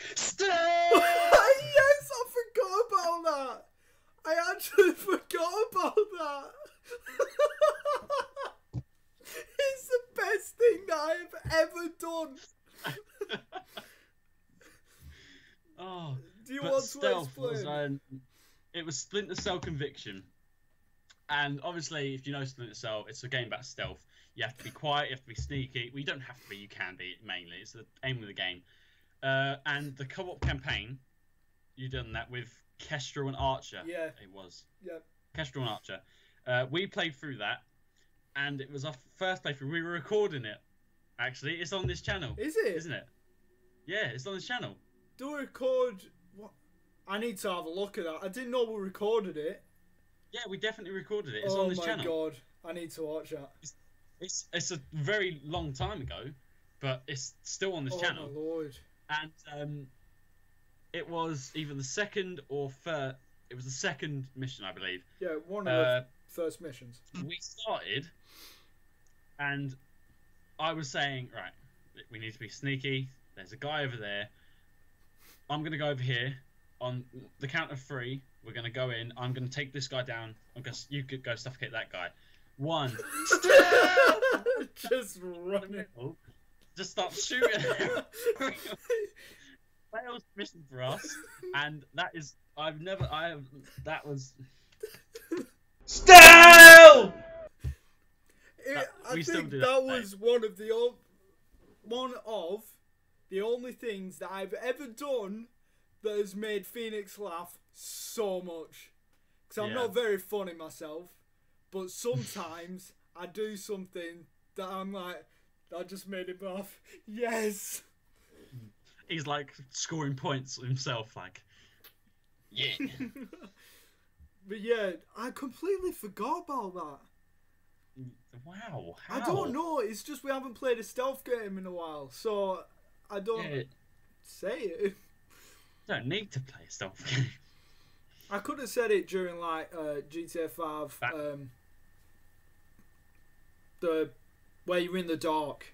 Yes, I forgot about that. I actually forgot about that. It's the best thing that I've ever done. Oh, do you want to explain? It was Splinter Cell Conviction, and obviously, if you know Splinter Cell, it's a game about stealth. You have to be quiet, you have to be sneaky. Well, you don't have to be, you can be, mainly. It's the aim of the game. And the co-op campaign, you done that with Kestrel and Archer. Yeah. It was. Yeah. Kestrel and Archer. We played through that, and it was our first playthrough. We were recording it, actually. It's on this channel. Is it? Isn't it? Yeah, it's on the channel. Do we record? What? I need to have a look at that. I didn't know we recorded it. Yeah, we definitely recorded it. It's Oh on this my channel. god, I need to watch that. It's a very long time ago, but it's still on this channel. Oh my lord! And it was either the second or third. It was the second mission, I believe. Yeah, one of the first missions. We started, and I was saying, right, we need to be sneaky. There's a guy over there. I'm gonna go over here. On the count of 3, we're gonna go in. I'm gonna take this guy down. You could go suffocate that guy. 1. Just run. Just start shooting. Failed mission for us, and that is that was still. I think that was one of the only things that I've ever done that has made Phoenix laugh so much. Because I'm not very funny myself, but sometimes I do something that I'm like, that just made him laugh. Yes. He's like scoring points himself, like, yeah. But yeah, I completely forgot about that. Wow. How? I don't know. It's just we haven't played a stealth game in a while, so I don't say it. Don't need to play a stealth game. I could have said it during like GTA 5, the where you're in the dark.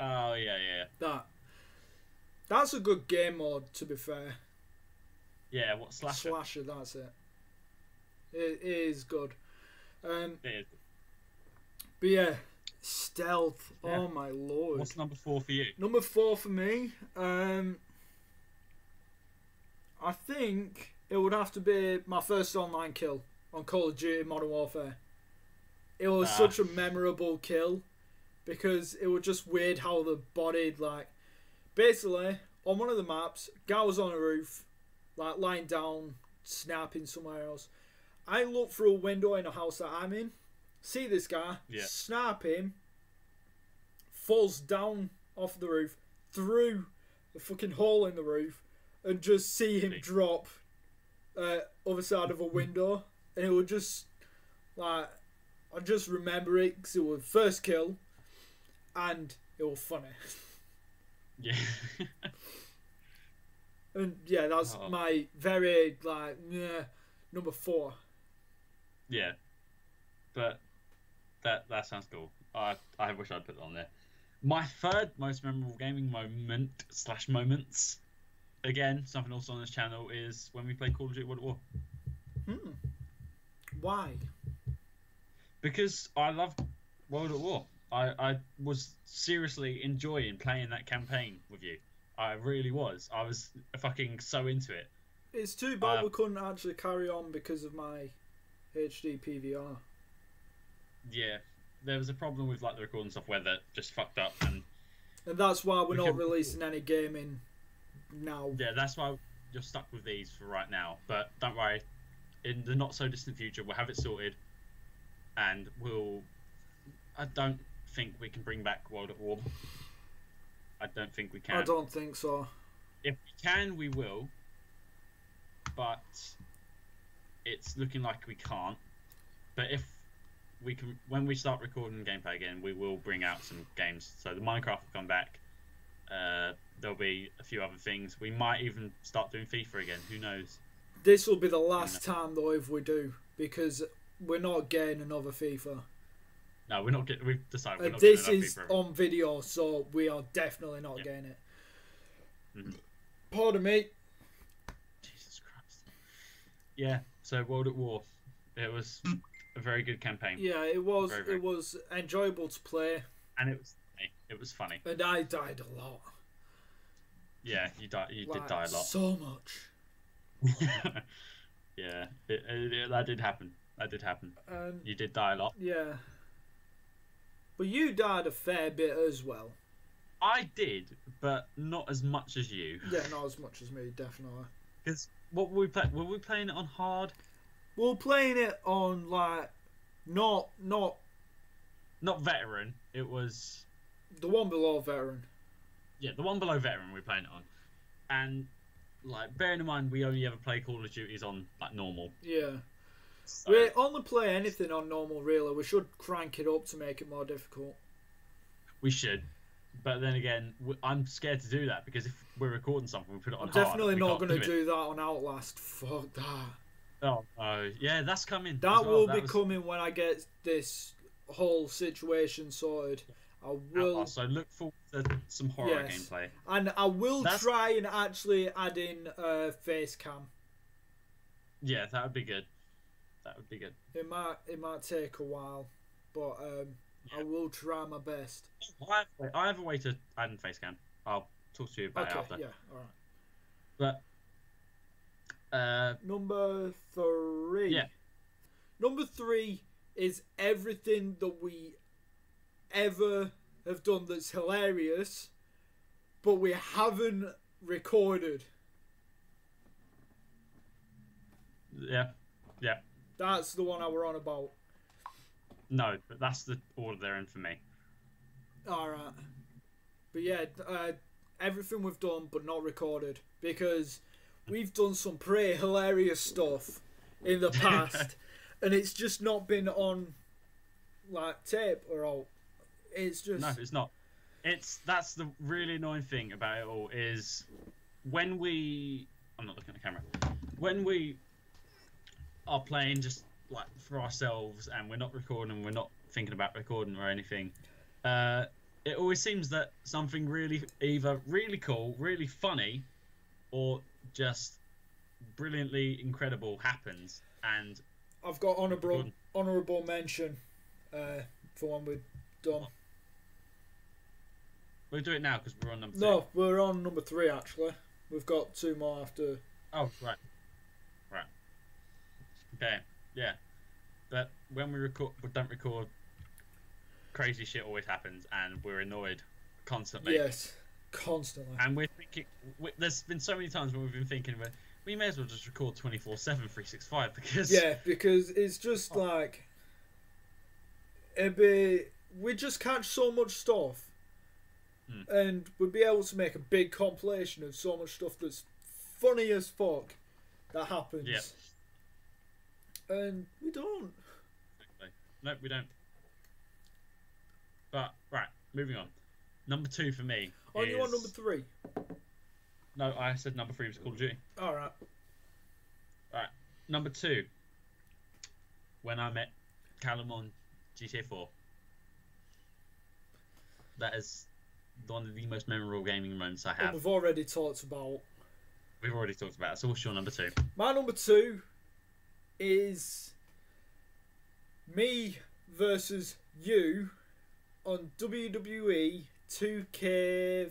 Oh yeah. That's a good game mode, to be fair. Yeah, what slasher? Slasher, that's it. It is good. It is. But yeah, stealth. Yeah. Oh my lord. What's number 4 for you? Number 4 for me. I think it would have to be my first online kill on Call of Duty Modern Warfare. It was such a memorable kill because it was just weird how the body, like, basically on one of the maps, guy was on a roof, like lying down, snapping somewhere else. I look through a window in a house that I'm in, see this guy, snap him, falls down off the roof, through the fucking hole in the roof, and just see him drop other side of a window. And it would just, like, I just remember it because it was first kill, and it was funny. Yeah. And yeah, that's my very, like, number 4. Yeah. But that sounds cool. I wish I'd put it on there. My third most memorable gaming moments, again, something also on this channel, is when we played Call of Duty World at War. Why? Because I loved World at War. I was seriously enjoying playing that campaign with you. I really was. I was fucking so into it. It's too bad we couldn't actually carry on because of my HD PVR. Yeah, there was a problem with like the recording software that just fucked up, and that's why we're not releasing any gaming now. Yeah, that's why you're stuck with these for right now. But don't worry, in the not so distant future, we'll have it sorted, and I don't think we can bring back World at War. I don't think we can. I don't think so. If we can, we will. But it's looking like we can't. But if we can, when we start recording gameplay again, we will bring out some games. So the Minecraft will come back. There'll be a few other things. We might even start doing FIFA again. Who knows? This will be the last time though if we do, because we're not getting another FIFA. No, we're not getting. We've decided we're not this getting is on video, so we are definitely not getting it. Mm-hmm. Pardon me. Jesus Christ. Yeah. So World at War, it was a very good campaign. Yeah, it was. Very, very. It was enjoyable to play, and it was funny. It was funny. And I died a lot. Yeah, you died. You did die a lot. So much. Yeah, that did happen. That did happen. You did die a lot. Yeah. But you died a fair bit as well. I did, but not as much as you. Yeah, not as much as me, definitely. Because what were we playing? Were we playing it on hard? We were playing it on like not veteran. It was the one below veteran. Yeah, the one below veteran we're playing it on, and like bearing in mind we only ever play Call of Duties on like normal. Yeah. So, We only play anything on normal, really. We should crank it up to make it more difficult. we should, but then again, I'm scared to do that because if we're recording something, we put it on I'm hard. definitely not going to do do that on Outlast. Fuck that. Oh, yeah, that's coming. That as well. will be coming when I get this whole situation sorted. I will. So look forward to some horror gameplay. And I will try and actually add in face cam. Yeah, that would be good. That would be good. It might take a while, but I will try my best. I have a way to add in face cam. I'll talk to you about it after. Yeah, alright. But number 3. Yeah. Number 3 is everything that we ever have done that's hilarious, but we haven't recorded. Yeah. That's the one I were on about. No, but that's the order they're in for me. Alright. But yeah, everything we've done but not recorded, because we've done some pretty hilarious stuff in the past and it's just not been on like tape or all. It's just... No, it's not. That's the really annoying thing about it all is when we... I'm not looking at the camera. When we are playing just like for ourselves and we're not recording, we're not thinking about recording or anything, it always seems that something really either really cool, really funny, or just brilliantly incredible happens. And I've got honourable mention for when we're done. We'll do it now because we're on number 2. No, we're on number 3 actually. We've got 2 more after. Oh, right. Okay, yeah. But when we don't record, crazy shit always happens, and we're annoyed constantly. Yes, constantly. And we're thinking, there's been so many times when we've been thinking, we may as well just record 24/7, 365 because. Yeah, because it's just like we just catch so much stuff, and we'd be able to make a big compilation of so much stuff that's funny as fuck that happens. Yeah. And we don't. No, we don't. But right, moving on. Number 2 for me. You on number 3? No, I said number 3 was Call of Duty. All right. Right, number 2. When I met Callum on GTA 4. That is one of the most memorable gaming moments I have. We've already talked about. We've already talked about it. So what's your number 2? My number 2 is me versus you on WWE 2K.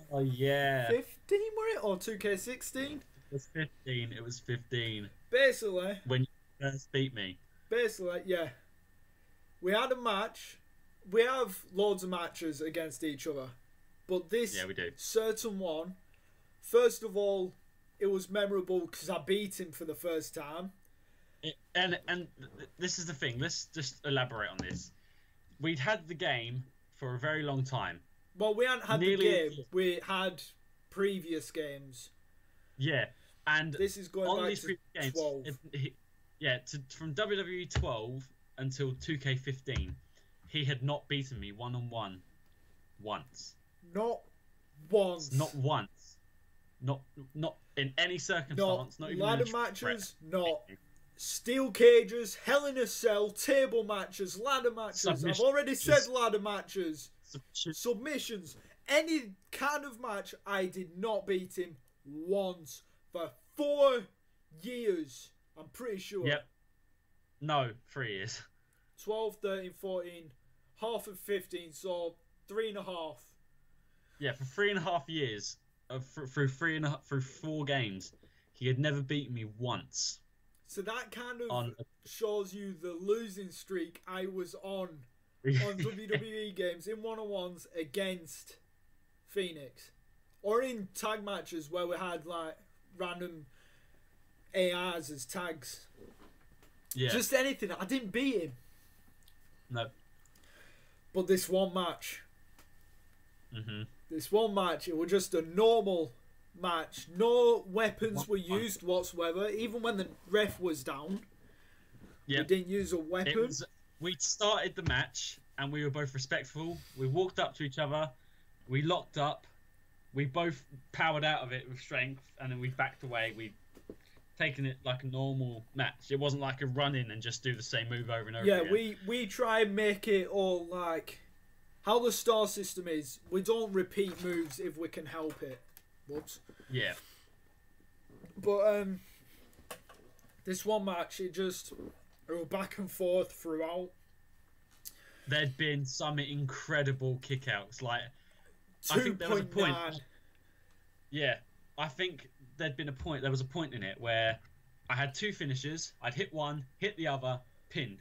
Oh yeah. 15 were it or 2K16? It was 15. It was 15. Basically. When you first beat me. Basically, yeah. We had a match. We have loads of matches against each other, but this we do. certain one, first of all, it was memorable because I beat him for the first time. And this is the thing. Let's just elaborate on this. We'd had the game for a very long time. Well, we hadn't had the game. We had previous games. Yeah, and this is going on back these to 12. From WWE 12 until 2K15, he had not beaten me one-on-one once. Not once. Not once. Not in any circumstance. Not even ladder matches. Not. Steel cages, Hell in a Cell, table matches, ladder matches. I've already said ladder matches. Submissions. Any kind of match, I did not beat him once for 4 years. I'm pretty sure. Yep. No, 3 years. 12, 13, 14, half of 15, so 3.5. Yeah, for 3.5 years, through 4 games, he had never beaten me once. So that kind of shows you the losing streak I was on WWE games in one-on-ones against Phoenix, or in tag matches where we had like random ARs as tags. Yeah. Just anything. I didn't beat him. No. But this one match. This one match, it was just a normal match. No weapons were used whatsoever. Even when the ref was down, we didn't use a weapon. We started the match and we were both respectful. We walked up to each other. We locked up. We both powered out of it with strength, and then we backed away. We taken it like a normal match. It wasn't like a run in and just do the same move over and over again. Yeah, we try and make it all like how the star system is. We don't repeat moves if we can help it. Whoops. Yeah. But this one match, it was back and forth throughout. There'd been some incredible kickouts. Like, I think there was a point. Yeah, I think there was a point in it where I had 2 finishes. I'd hit one, hit the other, pinned.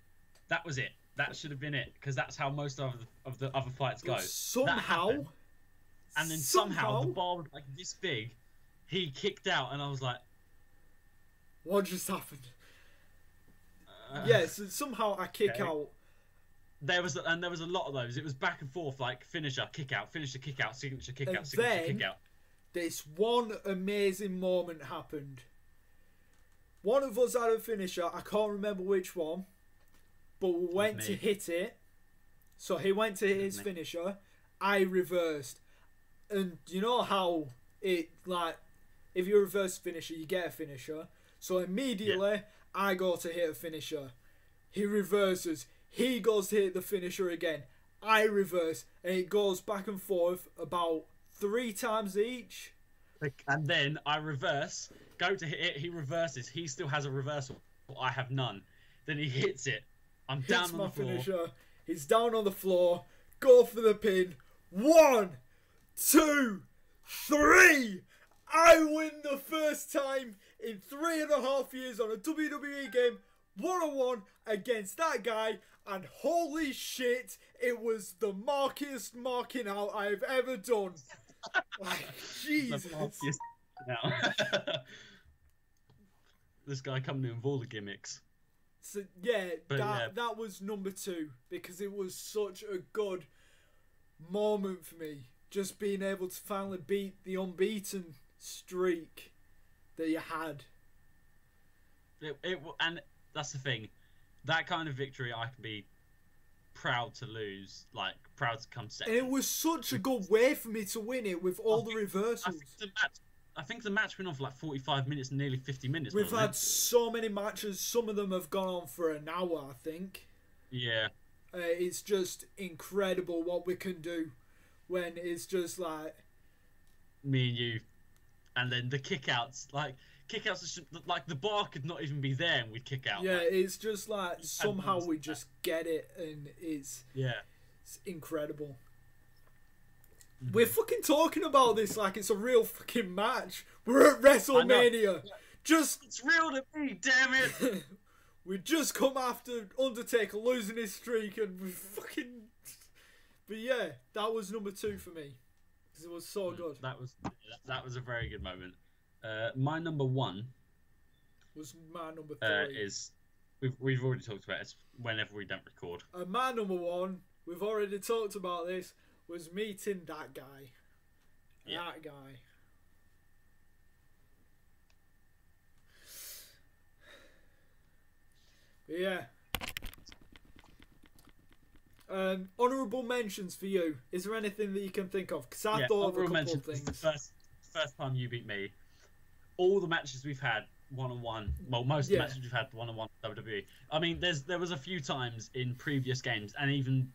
That was it. That should have been it, because that's how most of the other fights go. Somehow, and then somehow the bar was like this big. He kicked out, and I was like, "What just happened?" So somehow I kick out. There was a lot of those. It was back and forth, like finisher, kick out, finisher, kick out, signature, kick out, signature, kick out. This one amazing moment happened. One of us had a finisher. I can't remember which one, but we went to hit it. So he went to hit his finisher. I reversed, and you know how it like if you reverse finisher, you get a finisher. So immediately I go to hit a finisher. He reverses. He goes to hit the finisher again. I reverse, and it goes back and forth about 3 times each. And then I reverse, go to hit it, he reverses. He still has a reversal. I have none. Then he hits it. I'm down on the floor. Finisher. He's down on the floor. Go for the pin. 1, 2, 3. I win the first time in 3.5 years on a WWE game. 1-on-1 against that guy, and holy shit, it was the markiest marking out I've ever done. Like, Jesus. Now. This guy coming in with all the gimmicks. So that was number 2, because it was such a good moment for me, just being able to finally beat the unbeaten streak that you had. And that's the thing, that kind of victory I can be proud to lose, like proud to come second. And it was such a good way for me to win it with all the reversals. I think the match went on for like 45 minutes, nearly 50 minutes. We've had so many matches. Some of them have gone on for an hour, I think. Yeah. It's just incredible what we can do when it's just like me and you, and then the kickouts, like the bar could not even be there and we'd kick out. Yeah, it's just like somehow we just get it, and it's incredible. Mm-hmm. We're fucking talking about this like it's a real fucking match. We're at WrestleMania. It's real to me, damn it. We just come after Undertaker losing his streak, and we fucking. But yeah, that was number 2 for me because it was so good. That was a very good moment. My number 1 was my number 3. Is we've already talked about it. It's whenever we don't record. My number 1, we've already talked about this, was meeting that guy. Yeah. That guy. But yeah. Honourable mentions for you. Is there anything that you can think of? Because I thought of a couple of things. The first time you beat me. All the matches we've had one-on-one. Well, most of the matches we've had one-on-one WWE. I mean, there was a few times in previous games, and even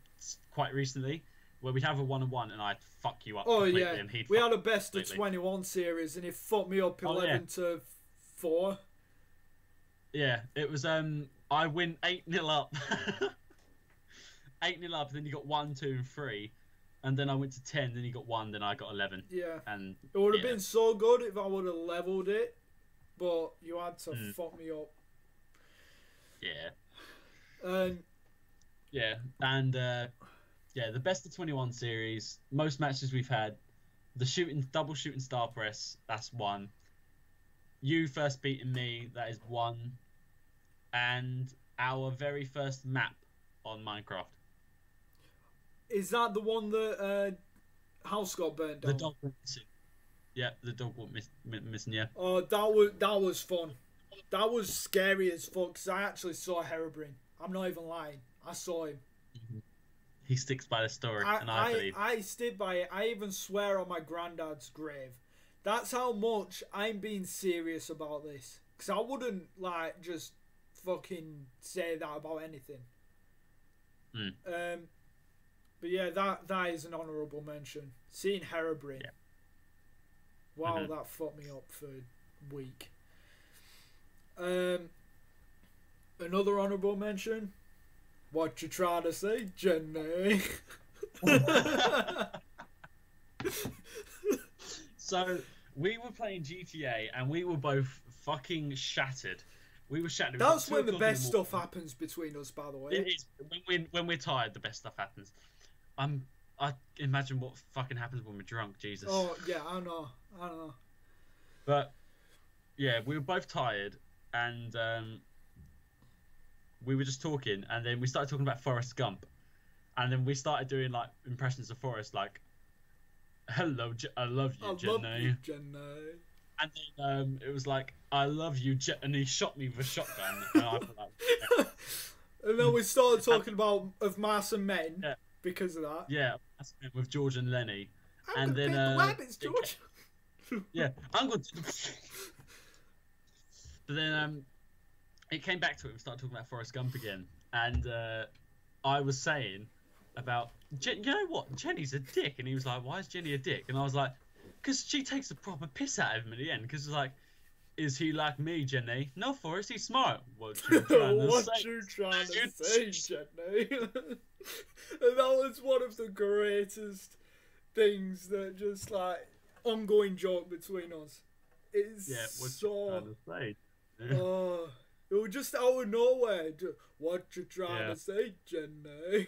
quite recently, where we'd have a one-on-one and I'd fuck you up completely. And we had a best of 21 series, and it fucked me up 11-4. Yeah, it was. I win 8-0 up. 8-0 up, then you got 1, 2, and 3, and then I went to 10. Then you got 1, then I got 11. Yeah, and it would have been so good if I would have leveled it, but you had to fuck me up. Yeah. The best of 21 series, most matches we've had, the double shooting star press, that's 1. You first beating me, that is 1, and our very first map on Minecraft. Is that the one that house got burnt The down. dog went missing. Yeah, the dog went missing. Yeah. Oh, that was fun. That was scary as fuck. Cause I actually saw Herobrine. I'm not even lying. I saw him. He sticks by the story, and I believe. I stood by it. I even swear on my granddad's grave. That's how much I'm being serious about this. Because I wouldn't, like, just fucking say that about anything. But yeah, that is an honourable mention. Seeing Herobrine. Yeah. Wow, that fucked me up for a week. Another honourable mention. What you trying to say, Jenny? So we were playing GTA and we were both fucking shattered. We were shattered. That's when the best stuff happens between us, by the way. It is. When we're tired, the best stuff happens. I imagine what fucking happens when we're drunk. Jesus. Oh yeah, I know. But yeah, we were both tired and we were just talking, and then we started talking about Forrest Gump, and then we started doing like impressions of Forrest, like "Hello, I love you, Jenny." Love you, Jenny. And then it was like, "I love you, and he shot me with a shotgun. And I was like, and then we started talking about Of Mice and Men because of that. Yeah, with George and Lenny. I'm and then the rabbits, George. Yeah, I'm going to. But then it came back to it. We started talking about Forrest Gump again, and I was saying about, you know what, Jenny's a dick, and he was like, "Why is Jenny a dick?" And I was like, "Because she takes the proper piss out of him at the end. Because it's like, is he like me, Jenny? No, Forrest, he's smart. What you trying to say? Jenny?" And that was one of the greatest things that just like ongoing joke between us. It's so. Oh, it was just out of nowhere. What you trying to say, Jenny?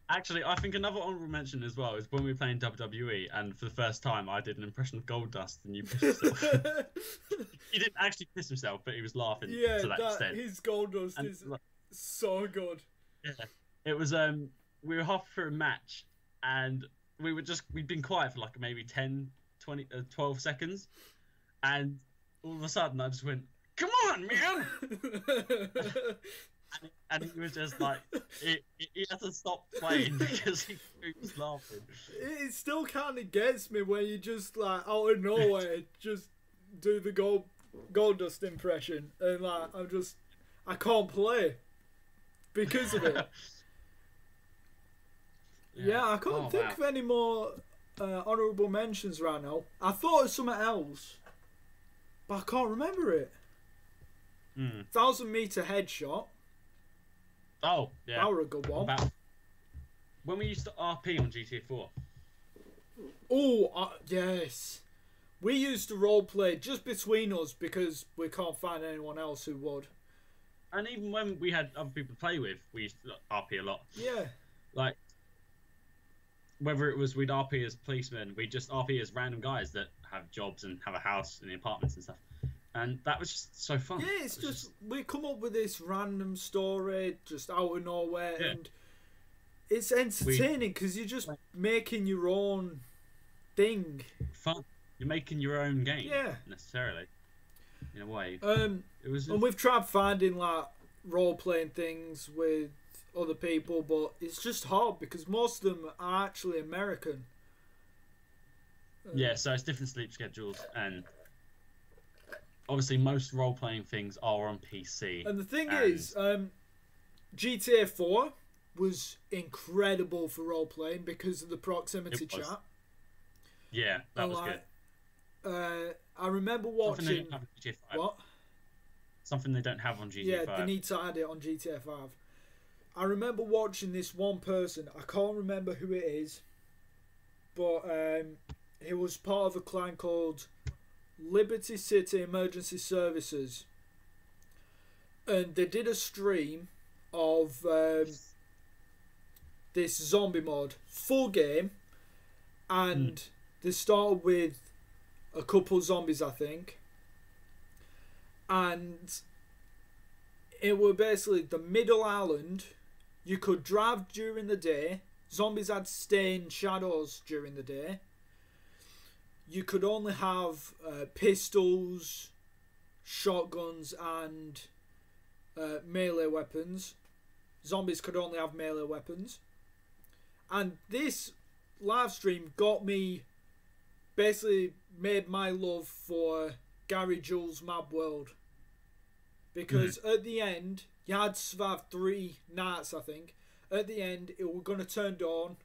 Actually, I think another honourable mention as well is when we were playing WWE, and for the first time I did an impression of Goldust, and you pissed yourself. He didn't actually piss himself, but he was laughing to that extent. His Goldust is so good. Yeah, it was. We were half through a match, and we'd been quiet for like maybe 10, 20, 12 seconds, and all of a sudden I just went, "Come on, man!" and he was just like, he had to stop playing because he was laughing. It still kind of gets me when you just like out of nowhere just do the Goldust impression, and like I can't play because of it. Yeah, I can't think of any more honourable mentions right now. I thought of something else, but I can't remember it. 1,000-meter headshot. Oh, yeah. That was a good one. When we used to RP on GTA 4. Oh, yes. We used to roleplay just between us because we can't find anyone else who would. And even when we had other people to play with, we used to RP a lot. Yeah. Like, whether it was we'd RP as policemen, we'd just RP as random guys that have jobs and have a house in the apartments and stuff. And that was just so fun. Yeah, it's just we come up with this random story just out of nowhere, and it's entertaining because you're just making your own thing. Fun. You're making your own game. Yeah. Necessarily. In a way. It was. And we've tried finding like role playing things with other people, but it's just hard because most of them are actually American. Yeah, so it's different sleep schedules, and obviously most role-playing things are on PC. And the thing is, GTA 4 was incredible for role-playing because of the proximity chat. Yeah, that was good. I remember watching... Something they don't have on GTA 5. What? Something they don't have on GTA 5. Yeah, they need to add it on GTA 5. I remember watching this one person, I can't remember who it is, but he was part of a clan called Liberty City Emergency Services, and they did a stream of this zombie mode, full game, and they started with a couple zombies, I think, and it were basically the middle island. You could drive during the day, zombies had to stay in shadows during the day. You could only have pistols, shotguns, and melee weapons. Zombies could only have melee weapons. And this live stream got me, basically made my love for Gary Jules' Mad World. Because at the end, you had to survive 3 nights, I think. At the end, it was going to turn dawn,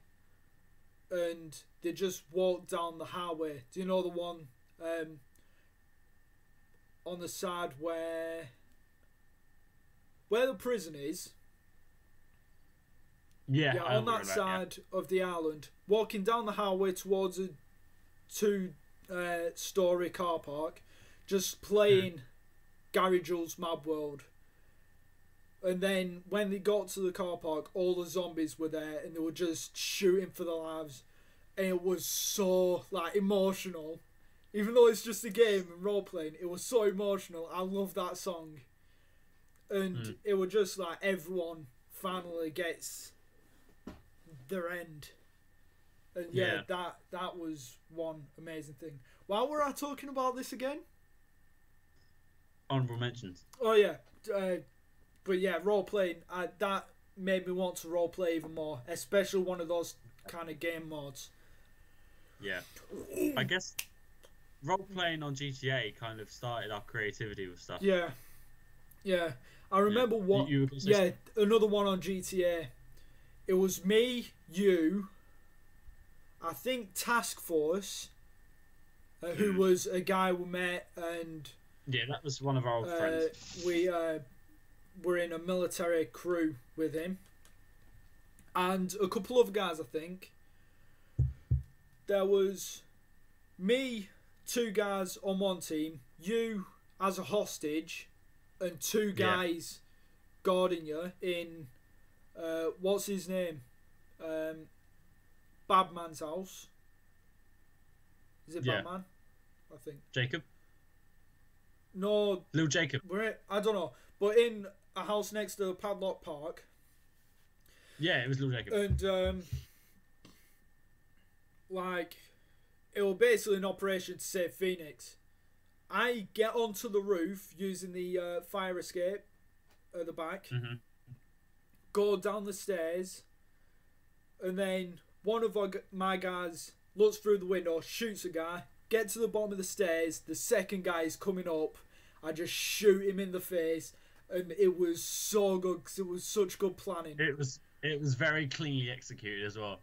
and they just walked down the highway. Do you know the one on the side where the prison is? Yeah, on that side of the island, walking down the highway towards a 2-story car park, just playing Gary Jules' Mad World. And then when they got to the car park, all the zombies were there and they were just shooting for their lives. And it was so emotional. Even though it's just a game and role playing, it was so emotional. I love that song. And it was just like everyone finally gets their end. And that was one amazing thing. Why were I talking about this again? Honourable mentions. Oh yeah, but yeah, role playing. That made me want to role play even more, especially one of those kind of game modes. Yeah, I guess role playing on GTA kind of started our creativity with stuff. Yeah. I remember another one on GTA. It was me, you, I think Task Force, who was a guy we met, and yeah, that was one of our old friends. We were in a military crew with him, and a couple of guys. I think there was me, 2 guys on one team, you as a hostage, and 2 guys guarding you in what's his name? Badman's house. Is it Badman? I think. Jacob? No. Little Jacob. I don't know. But in a house next to Padlock Park. Yeah, it was Little Jacob. And it was basically an operation to save Phoenix. I get onto the roof using the fire escape at the back. Go down the stairs, and then one of my guys looks through the window, shoots a guy, get to the bottom of the stairs, the second guy is coming up, I just shoot him in the face, and it was so good because it was such good planning. It was very cleanly executed as well.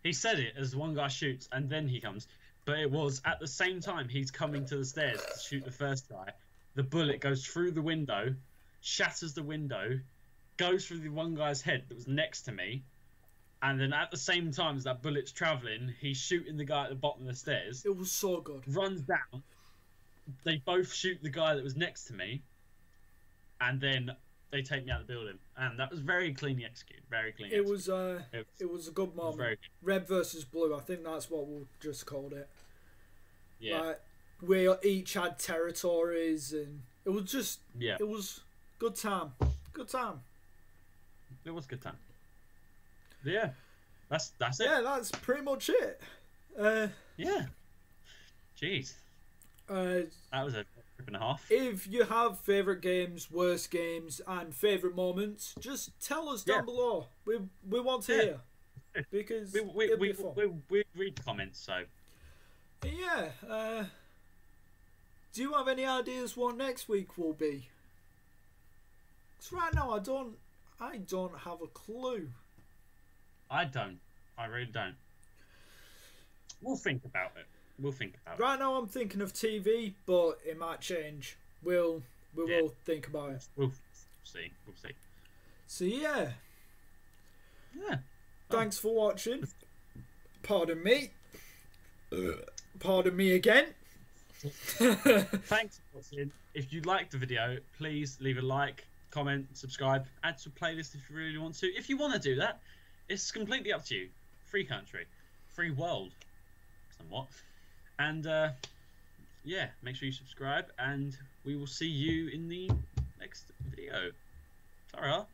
He said it as one guy shoots and then he comes, but it was at the same time he's coming to the stairs to shoot the first guy, the bullet goes through the window, shatters the window, goes through the one guy's head that was next to me, and then at the same time as that bullet's travelling, he's shooting the guy at the bottom of the stairs. It was so good. Runs down. They both shoot the guy that was next to me, and then they take me out of the building. And that was very cleanly executed. Very cleanly executed. It was a good moment. Very good. Red versus blue. I think that's what we'll just called it. Yeah. We each had territories, and it was just. Yeah. It was good time. Good time. It was a good time. Yeah, that's it. Yeah, that's pretty much it. Yeah. Jeez. That was a trip and a half. If you have favourite games, worst games, and favourite moments, just tell us down below. We want to hear, because we read comments. So yeah. Do you have any ideas what next week will be? Because right now I don't have a clue. I don't. I really don't. We'll think about it. Right now I'm thinking of TV, but it might change. We will think about it. We'll see. So yeah. Yeah. Thanks for watching. Pardon me. Pardon me again. Thanks for watching. If you liked the video, please leave a like, comment, subscribe, add to a playlist if you really want to. If you want to do that, it's completely up to you. Free country, free world, somewhat. And yeah, make sure you subscribe, and we will see you in the next video. Ta-ra.